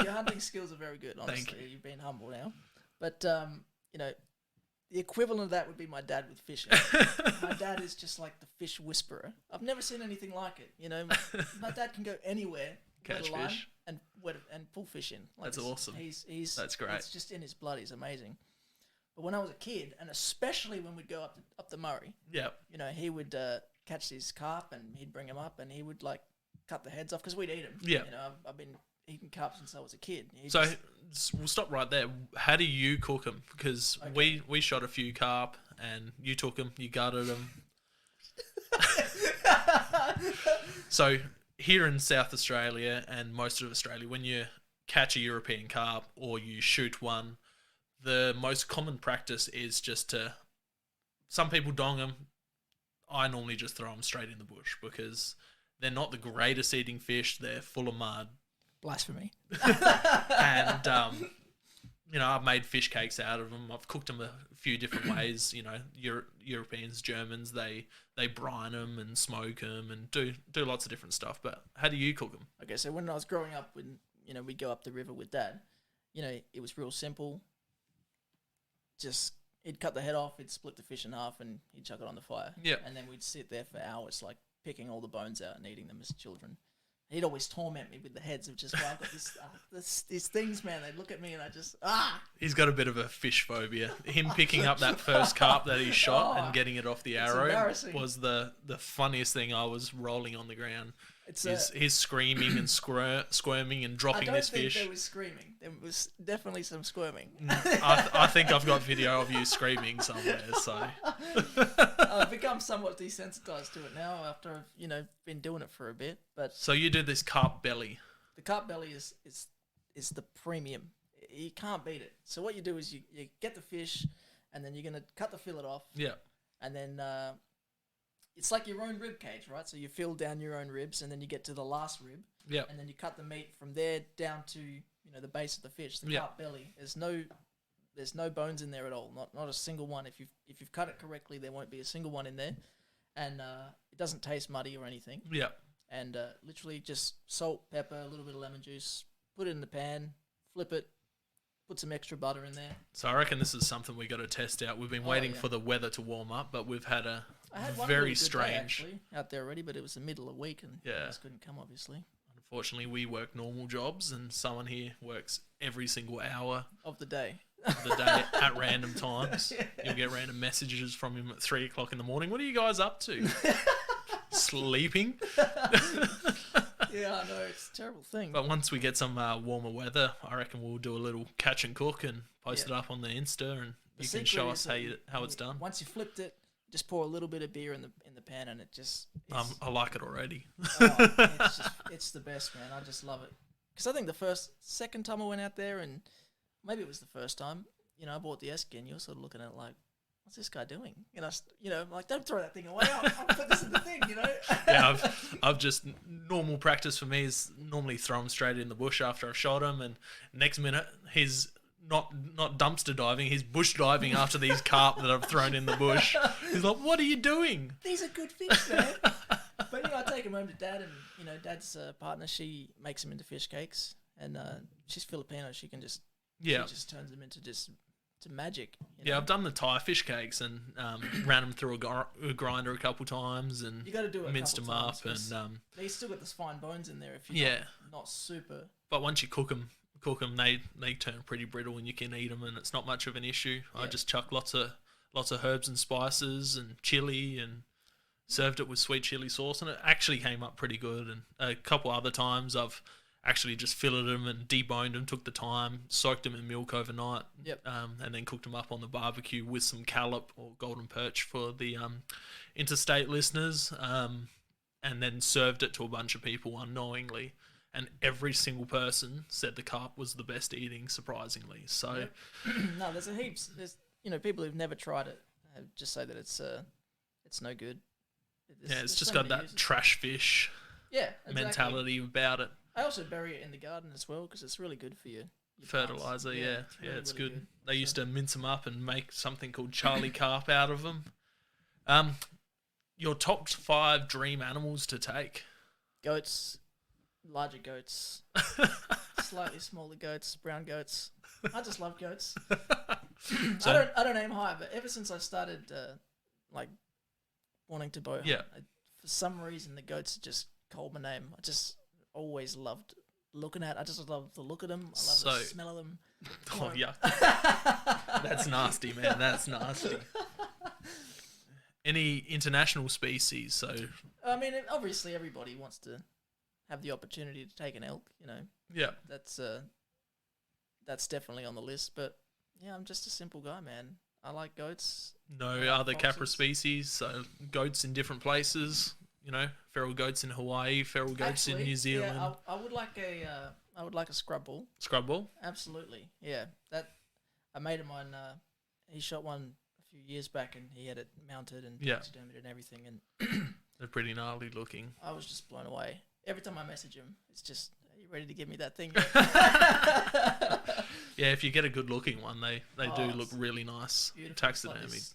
your hunting skills are very good, honestly. Thank you. You've been humble now. But the equivalent of that would be my dad with fishing. My dad is just like the fish whisperer. I've never seen anything like it. My dad can go anywhere, catch fish, and pull fish in. Like that's awesome. That's great. It's just in his blood. He's amazing. But when I was a kid, and especially when we'd go up the Murray, he would catch these carp and he'd bring them up and he would like cut the heads off because we'd eat them. Yeah. I've been eating carp since I was a kid. We'll stop right there. How do you cook them? Because we shot a few carp and you took them, you gutted them. So here in South Australia and most of Australia, when you catch a European carp or you shoot one, the most common practice is just some people dong them. I normally just throw them straight in the bush because they're not the greatest eating fish. They're full of mud. Blasphemy. And, I've made fish cakes out of them. I've cooked them a few different ways. Europeans, Germans, they brine them and smoke them and do lots of different stuff. But how do you cook them? Okay, so when I was growing up, when we'd go up the river with Dad, it was real simple. Just he'd cut the head off, he'd split the fish in half, and he'd chuck it on the fire. Yeah. And then we'd sit there for hours, like picking all the bones out and eating them as children. He'd always torment me with the heads of just, I've got these things, man. They'd look at me and I just, He's got a bit of a fish phobia. Him picking up that first carp that he shot and getting it off the arrow was the funniest thing. I was rolling on the ground. He's screaming and squirming and dropping this fish. I don't think there was screaming. There was definitely some squirming. I think I've got video of you screaming somewhere. So I've become somewhat desensitized to it now after I've been doing it for a bit. But so you do this carp belly. The carp belly is the premium. You can't beat it. So what you do is you get the fish, and then you're gonna cut the fillet off. Yeah. And then it's like your own rib cage, right? So you fill down your own ribs, and then you get to the last rib. Yeah. And then you cut the meat from there down to the base of the fish, the carp belly. There's no bones in there at all. Not a single one. If you've cut it correctly, there won't be a single one in there, and it doesn't taste muddy or anything. Yeah. And literally just salt, pepper, a little bit of lemon juice. Put it in the pan, flip it, put some extra butter in there. So I reckon this is something we got to test out. We've been waiting for the weather to warm up, but we've had I had one very really good strange day, actually, out there already, but it was the middle of the week and I just couldn't come, obviously. Unfortunately, we work normal jobs, and someone here works every single hour of the day. At random times. Yeah. You'll get random messages from him at 3 o'clock in the morning. What are you guys up to? Sleeping? Yeah, I know. It's a terrible thing. But once we get some warmer weather, I reckon we'll do a little catch and cook and post it up on the Insta, and you can show us how it's done. Once you flipped it, just pour a little bit of beer in the pan, and it just... I like it already. It's the best, man. I just love it. Because I think the second time I went out there, and maybe it was the first time, I bought the Eskin, you're sort of looking at it like, what's this guy doing? Like, don't throw that thing away. I'll put this in the thing, Yeah, I've just, normal practice for me is normally throw him straight in the bush after I've shot him, and next minute he's not dumpster diving, he's bush diving after these carp that I've thrown in the bush. He's like, what are you doing? These are good fish, man. But, I take him home to Dad, and, Dad's partner, she makes him into fish cakes, and she's Filipino. She can just... Yeah. She just turns them into just to magic. Yeah, I've done the Thai fish cakes and ran them through a grinder a couple times, and you got to do it minced them up, and they still got the fine bones in there if you're not super. But once you cook them, they turn pretty brittle, and you can eat them, and it's not much of an issue. Yeah. I just chuck lots of herbs and spices and chili, and served it with sweet chili sauce, and it actually came up pretty good. And a couple other times I've actually just filleted them and deboned them, took the time, soaked them in milk overnight, and then cooked them up on the barbecue with some scallop or golden perch for the interstate listeners, and then served it to a bunch of people unknowingly. And every single person said the carp was the best eating, surprisingly. So, no, there's heaps. There's people who've never tried it just say that it's no good. It's just got that trash fish mentality about it. I also bury it in the garden as well because it's really good for you. Fertilizer, it's really good. They used to mince them up and make something called Charlie carp out of them. Your top 5 dream animals to take? Goats, larger goats, slightly smaller goats, brown goats. I just love goats. So, I don't aim high, but ever since I started wanting to bow hunt, for some reason the goats just called my name. I just always loved looking at. I just love the look of them. I love the smell of them. Oh yeah, that's nasty, man. That's nasty. Any international species? So I mean, obviously everybody wants to have the opportunity to take an elk. Yeah, that's definitely on the list. But yeah, I'm just a simple guy, man. I like goats. No other capra species. So goats in different places. Feral goats in Hawaii, feral goats in New Zealand. Yeah, I would like a scrub bull. Scrub bull? Absolutely, yeah. That a mate of mine, he shot one a few years back, and he had it mounted and Yeah. taxidermied and everything, and They're pretty gnarly looking. I was just blown away. Every time I message him, it's just, "Are you ready to give me that thing?" Yeah, if you get a good looking one, they do look it's really nice. beautiful. Taxidermied. It's like this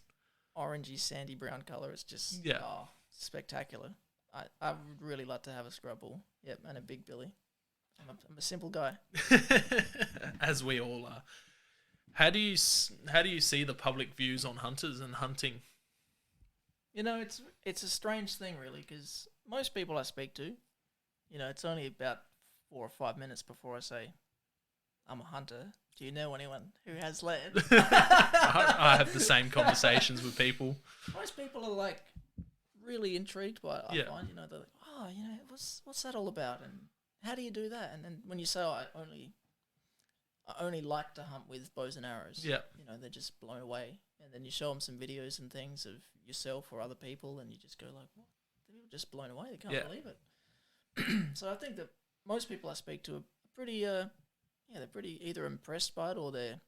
orangey, sandy brown color. It's just Yeah. spectacular. I would really like to have a scrub bull. Yep, and a big billy. I'm a simple guy. As we all are. How do you see the public views on hunters and hunting? You know, it's a strange thing, really, because most people I speak to, you know, it's only about 4 or 5 minutes before I say, "I'm a hunter. Do you know anyone who has land?" I have the same conversations with people. Most people are like really intrigued by it. I Yeah. find, you know, they're like, "Oh, you know, what's that all about? And how do you do that?" And then when you say, "Oh, I only like to hunt with bows and arrows," Yeah. you know, they're just blown away. And then you show them some videos and things of yourself or other people, and you just go like, "What? They're just blown away. They can't Yeah. believe it." So I think that most people I speak to are pretty, they're pretty either impressed by it or they're.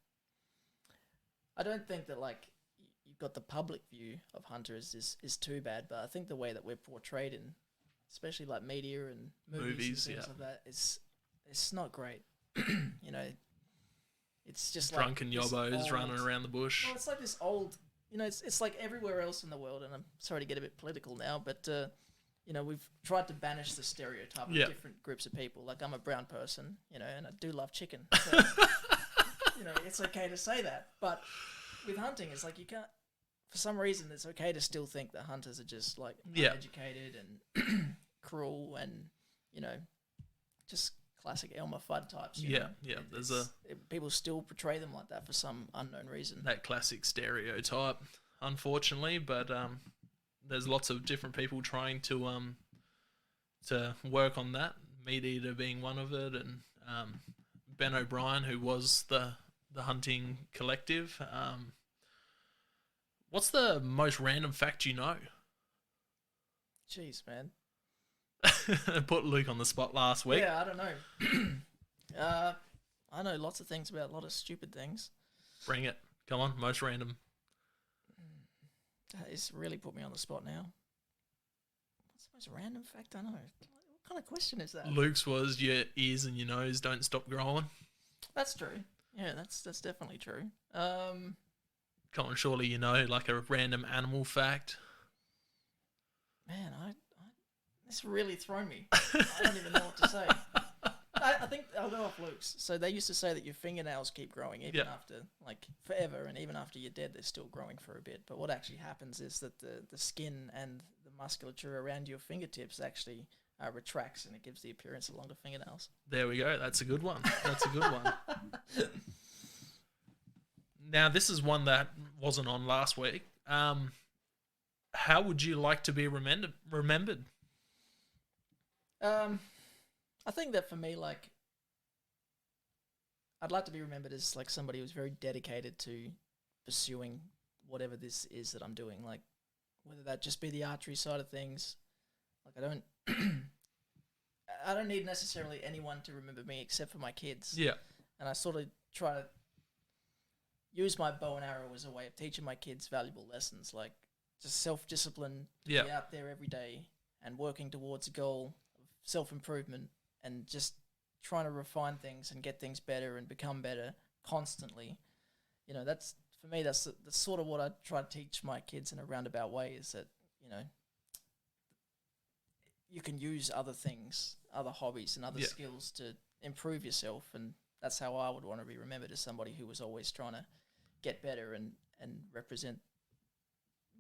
I don't think that like you've got the public view of hunters is too bad, but I think the way that we're portrayed in, especially like media and movies and things like that, it's not great. You know, it's just Drunken like yobbos running around the bush. Well, it's like this old, you know, it's like everywhere else in the world, and I'm sorry to get a bit political now, but you know, we've tried to banish the stereotype of different groups of people. Like, I'm a brown person, you know, and I do love chicken. So, you know, it's okay to say that. But with hunting, it's like you can't, for some reason, it's okay to still think that hunters are just, like, uneducated and cruel and, you know, just classic Elmer Fudd types. You know? People still portray them like that for some unknown reason. That classic stereotype, unfortunately, but there's lots of different people trying to work on that. Meat Eater being one of it, and Ben O'Brien, who was the hunting collective. What's the most random fact you know? Jeez, man. Put Luke on the spot last week. Yeah, I don't know. I know lots of things about a lot of stupid things. Bring it. Come on, most random. It's really put me on the spot now. What's the most random fact I know? What kind of question is that? Luke's was your ears and your nose don't stop growing. That's true. Yeah, that's definitely true. Come on, surely you know, like a random animal fact. Man, this really thrown me. I don't even know what to say. I think I'll go off Luke's. So they used to say that your fingernails keep growing even after, like, forever, and even after you're dead, they're still growing for a bit. But what actually happens is that the skin and the musculature around your fingertips actually retracts, and it gives the appearance of longer fingernails. There we go. That's a good one. That's a good one. Now, this is one that wasn't on last week. How would you like to be remembered? I think that for me, like, I'd like to be remembered as like somebody who's very dedicated to pursuing whatever this is that I'm doing. Like, whether that just be the archery side of things. Like, I don't need necessarily anyone to remember me except for my kids. Yeah. And I sort of try to use my bow and arrow as a way of teaching my kids valuable lessons, like just self-discipline, be out there every day and working towards a goal of self-improvement and just trying to refine things and get things better and become better constantly. You know, that's, for me, that's sort of what I try to teach my kids in a roundabout way, is that, you know, you can use other things, other hobbies and other skills to improve yourself, and that's how I would want to be remembered, as somebody who was always trying to get better and represent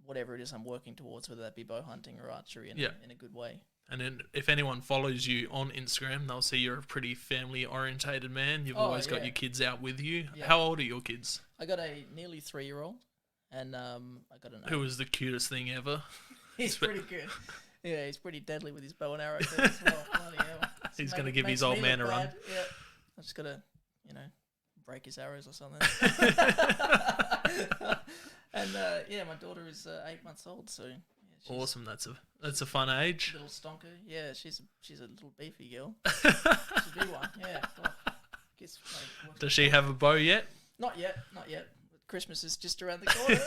whatever it is I'm working towards, whether that be bow hunting or archery in a good way. And then if anyone follows you on Instagram, they'll see you're a pretty family-orientated man. You've always got your kids out with you. Yeah. How old are your kids? I got a nearly 3-year-old, and I got an... Who is the cutest thing ever? He's pretty good. Yeah, he's pretty deadly with his bow and arrow too as well. Bloody hell. He's going to give his old man a run. Yeah, I just got to, you know, break his arrows or something. And my daughter is 8 months old, so... Yeah, awesome, that's a fun age. Little stonker, yeah. She's a little beefy girl. She's a big one, yeah. God. Does she have a bow yet? Not yet. Christmas is just around the corner.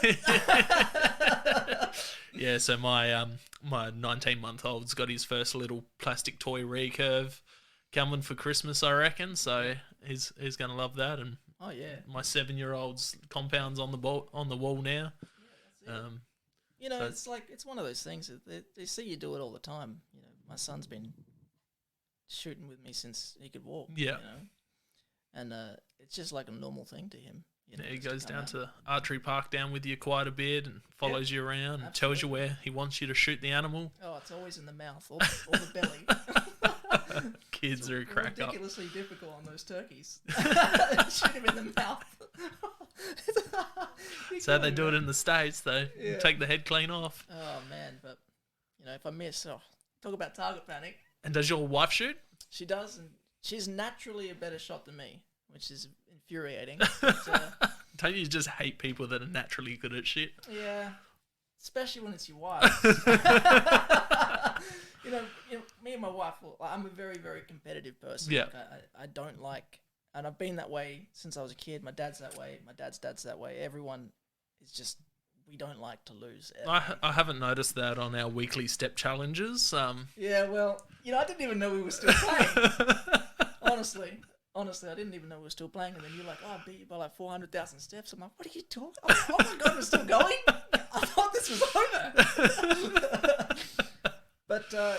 Yeah, so my 19-month-old's got his first little plastic toy recurve coming for Christmas, I reckon. So he's gonna love that. And oh yeah, my 7-year-old's compound's on the wall now. Yeah, that's it. It's one of those things that they see you do it all the time. My son's been shooting with me since he could walk. Yeah, and it's just like a normal thing to him. He goes down to archery park down with you quite a bit and follows you around and tells you where he wants you to shoot the animal. Oh, it's always in the mouth or the belly. Kids are a crack up. Ridiculously difficult on those turkeys. Shoot him in the mouth. So they do it in the States, though. Yeah. Take the head clean off. Oh, man. But, if I miss, talk about target panic. And does your wife shoot? She does, and she's naturally a better shot than me, which is infuriating. But, don't you just hate people that are naturally good at shit? Yeah, especially when it's your wife. Me and my wife, I'm a very, very competitive person. Yeah. I don't like, and I've been that way since I was a kid. My dad's that way. My dad's that way. Everyone is just, we don't like to lose. I haven't noticed that on our weekly step challenges. Yeah, well, I didn't even know we were still playing. Honestly, I didn't even know we were still playing. And then you're like, I beat you by like 400,000 steps. I'm like, what are you talking? Oh my God, we're still going? I thought this was over. But, I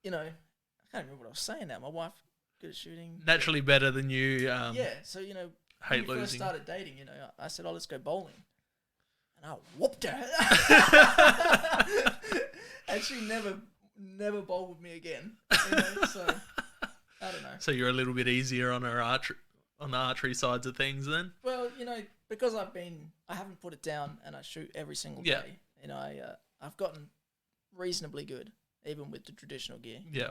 can't remember what I was saying now. My wife, good at shooting. Naturally better than you. Yeah, so, hate when we losing. first started dating, I said, let's go bowling. And I whooped her. And she never bowled with me again. So, I don't know. So you're a little bit easier on the archery sides of things then? Well, because I haven't put it down and I shoot every single day. I've gotten reasonably good, even with the traditional gear. Yeah.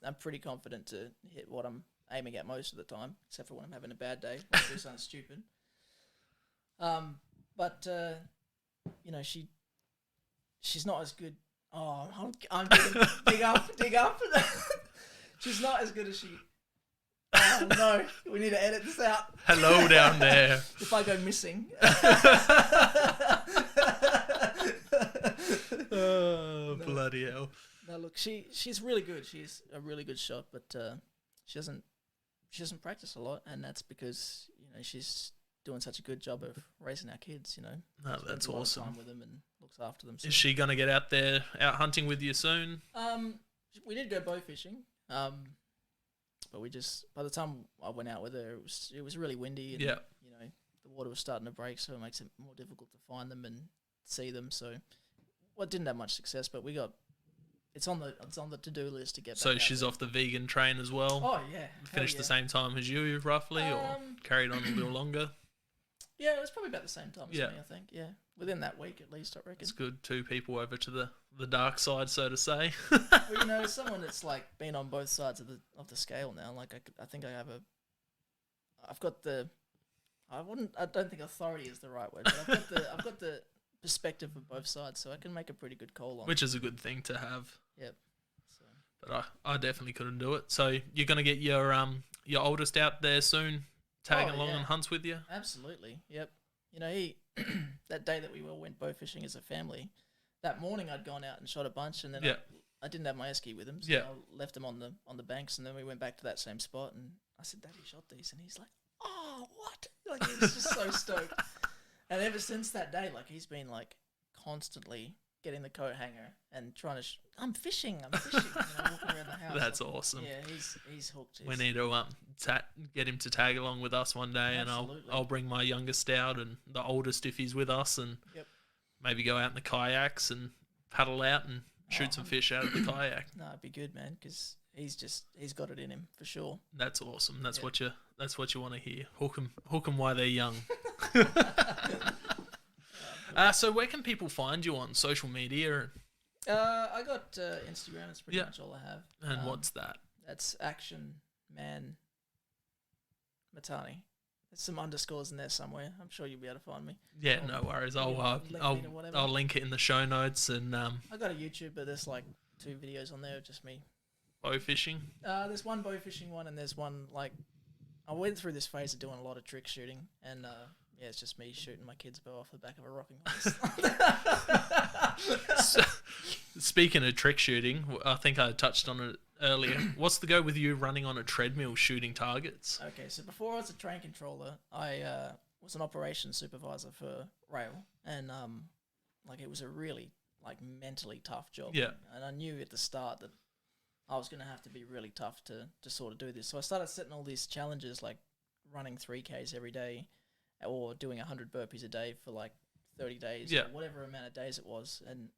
I'm pretty confident to hit what I'm aiming at most of the time, except for when I'm having a bad day, when I do something stupid. But she's not as good. Oh, I'm dig up. She's not as good as she. Oh no, we need to edit this out. Hello down there. If I go missing. Oh, bloody hell. No, look, she's really good. She's a really good shot, but she doesn't practice a lot, and that's because she's doing such a good job of raising our kids. No, that's awesome. Time with them and looks after them. So. Is she gonna get out hunting with you soon? We did go bow fishing. But we just, by the time I went out with her, it was really windy, and the water was starting to break, so it makes it more difficult to find them and see them. So, it didn't have much success, but it's on the to-do list to get. So back she's out off the vegan train as well. Oh yeah, finished the same time as you, roughly, or carried on a little longer. Yeah, it was probably about the same time as me, I think. Yeah, within that week at least, I reckon. It's good. 2 people over to the dark side, so to say. Well, someone that's like been on both sides of the scale now. Like I think I've got the. I don't think authority is the right word, but I've got the perspective of both sides, so I can make a pretty good call on. Which is a good thing to have. Yep. So. But I definitely couldn't do it. So you're gonna get your oldest out there soon, tagging along on hunts with you. Absolutely. Yep. He that day that we all went bow fishing as a family, that morning I'd gone out and shot a bunch, and then I didn't have my esky with him, so I left him on the banks, and then we went back to that same spot, and I said, "Daddy shot these," and he's like, "Oh, what?" Like he was just so stoked. And ever since that day, like he's been like constantly getting the coat hanger and trying to. I'm fishing, walking around the house. That's awesome. Yeah, he's hooked. We need to get him to tag along with us one day, Absolutely. and I'll bring my youngest out and the oldest if he's with us, and maybe go out in the kayaks and paddle out and shoot some fish out of the kayak. No, it'd be good, man, because he's got it in him for sure. That's awesome. That's what you want to hear. Hook 'em while they're young. So where can people find you on social media? I got Instagram. That's pretty much all I have. And what's that? That's Action Man Matane. There's some underscores in there somewhere. I'm sure you'll be able to find me. Yeah, no worries. I'll link it in the show notes. And I got a YouTube, but there's like 2 videos on there of just me. Bow fishing? There's one bow fishing one, and there's one like I went through this phase of doing a lot of trick shooting, and Yeah, it's just me shooting my kid's bow off the back of a rocking horse. So, speaking of trick shooting, I think I touched on it earlier. What's the go with you running on a treadmill shooting targets? Okay, so before I was a train controller, I was an operations supervisor for rail, and like it was a really like mentally tough job. Yeah. And I knew at the start that I was going to have to be really tough to sort of do this. So I started setting all these challenges, like running 3Ks every day, or doing 100 burpees a day for like 30 days, or whatever amount of days it was. And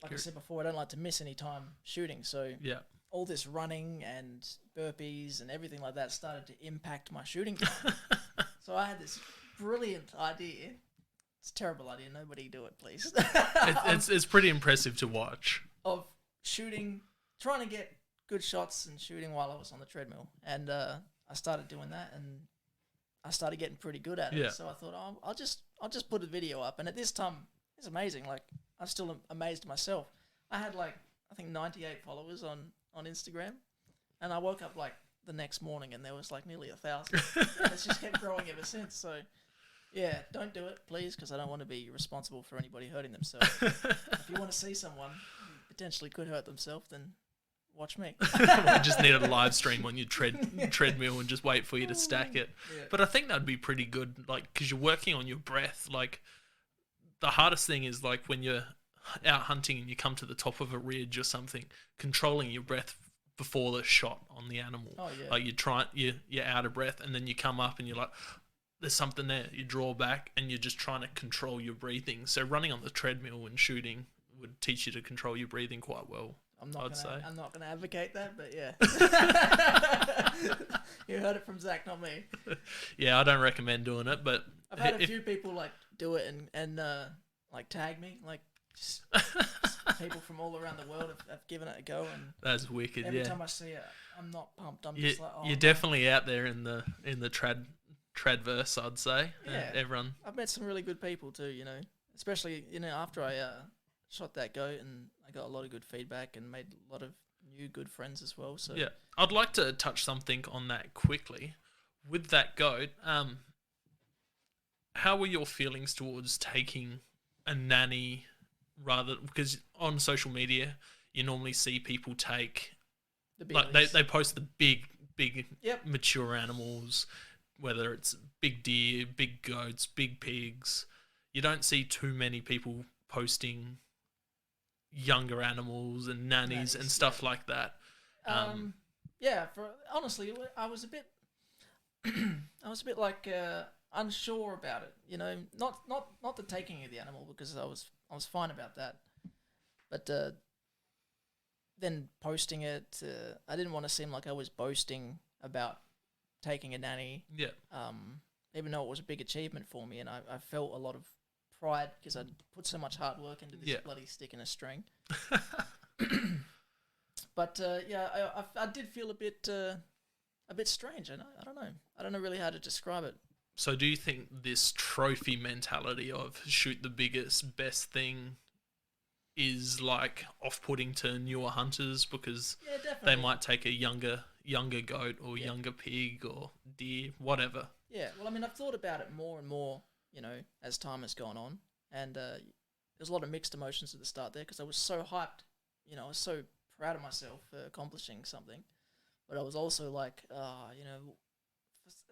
like I said before, I don't like to miss any time shooting. So all this running and burpees and everything like that started to impact my shooting time. So I had this brilliant idea. It's a terrible idea. Nobody do it, please. It's pretty impressive to watch. Of shooting, trying to get good shots and shooting while I was on the treadmill. And I started doing that, and I started getting pretty good at it. Yeah. So I thought, I'll just put a video up. And at this time, it's amazing. Like, I'm still amazed myself. I had like, I think 98 followers on Instagram, and I woke up like the next morning and there was like nearly 1,000. It's just kept growing ever since. So yeah, don't do it, please, because I don't want to be responsible for anybody hurting themselves. If you want to see someone who potentially could hurt themselves, then watch me. I just need a live stream on your treadmill and just wait for you to stack it. Yeah. But I think that'd be pretty good, like, because you're working on your breath. Like, the hardest thing is like when you're out hunting and you come to the top of a ridge or something, controlling your breath before the shot on the animal. Oh yeah. Like you're out of breath, and then you come up and you're like, there's something there. You draw back and you're just trying to control your breathing. So running on the treadmill and shooting would teach you to control your breathing quite well. I'm not going to advocate that, but yeah. You heard it from Zach, not me. Yeah, I don't recommend doing it, but I've had a few people like do it and like tag me, like just people from all around the world have given it a go, and that's wicked. Every time I see it, I'm not pumped. I'm just like, you're definitely out there in the tradverse, I'd say. Yeah, everyone. I've met some really good people too. You know, especially after I shot that goat, and I got a lot of good feedback and made a lot of new good friends as well. So yeah, I'd like to touch something on that quickly. With that goat, how were your feelings towards taking a nanny rather? Because on social media, you normally see people take they post the big mature animals, whether it's big deer, big goats, big pigs. You don't see too many people posting younger animals and nannies and stuff like that. Yeah, honestly, I was a bit like unsure about it. You know, not the taking of the animal, because I was fine about that, but then posting it, I didn't want to seem like I was boasting about taking a nanny. Yeah. Even though it was a big achievement for me, and I felt a lot of pride because I'd put so much hard work into this bloody stick and a string. But I did feel a bit strange. I don't know really how to describe it. So do you think this trophy mentality of shoot the biggest, best thing is like off-putting to newer hunters, because they might take a younger goat or younger pig or deer, whatever? Yeah, well, I mean, I've thought about it more and more, as time has gone on, and there's a lot of mixed emotions at the start there, because I was so hyped, I was so proud of myself for accomplishing something, but I was also like,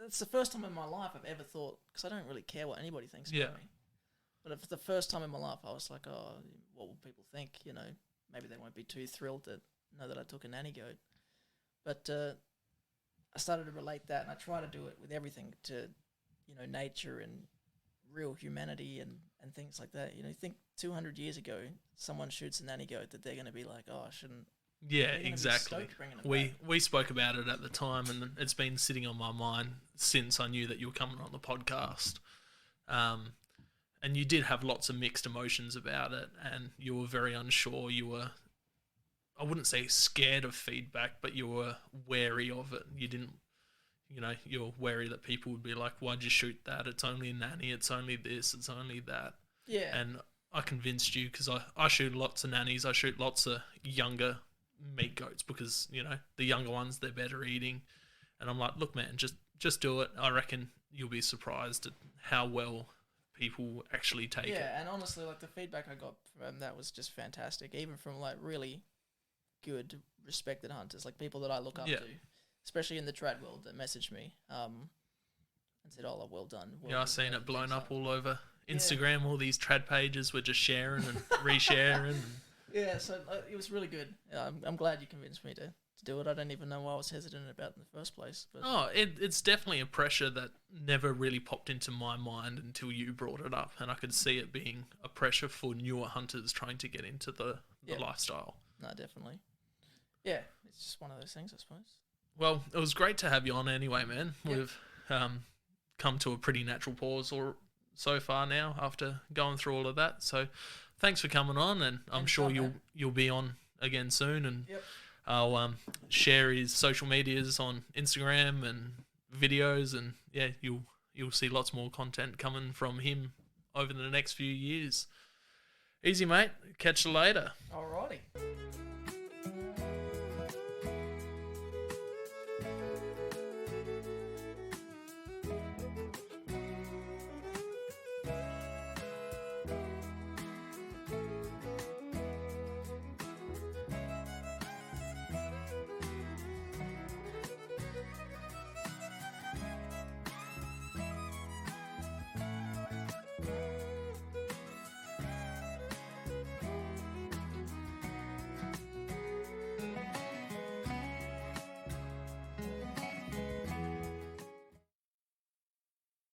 it's the first time in my life I've ever thought, because I don't really care what anybody thinks about me, but for the first time in my life I was like, oh, what will people think? Maybe they won't be too thrilled to know that I took a nanny goat, but I started to relate that, and I try to do it with everything to, nature and real humanity and things like that. Think 200 years ago, someone shoots a nanny goat, that they're going to be like, oh, I shouldn't. Yeah, exactly. We spoke about it at the time, and it's been sitting on my mind since I knew that you were coming on the podcast. And you did have lots of mixed emotions about it, and you were very unsure. You were, I wouldn't say scared of feedback, but you were wary of it. You didn't, you're wary that people would be like, why'd you shoot that? It's only a nanny. It's only this. It's only that. Yeah. And I convinced you, because I shoot lots of nannies. I shoot lots of younger meat goats, because, the younger ones, they're better eating. And I'm like, look, man, just do it. I reckon you'll be surprised at how well people actually take it. Yeah, and honestly, like the feedback I got from that was just fantastic, even from like really good, respected hunters, like people that I look up to, especially in the trad world, that messaged me and said, "Oh, well done." I've seen it blown up all over Instagram. All these trad pages were just sharing and resharing. Yeah, so it was really good. I'm glad you convinced me to do it. I don't even know why I was hesitant about it in the first place. But it's definitely a pressure that never really popped into my mind until you brought it up, and I could see it being a pressure for newer hunters trying to get into the lifestyle. No, definitely. Yeah, it's just one of those things, I suppose. Well, it was great to have you on anyway, man. Yep. We've come to a pretty natural pause so far now after going through all of that. So thanks for coming on, and I'm sure you'll be on again soon, and I'll share his social medias on Instagram and videos, and you'll see lots more content coming from him over the next few years. Easy, mate. Catch you later. Alrighty.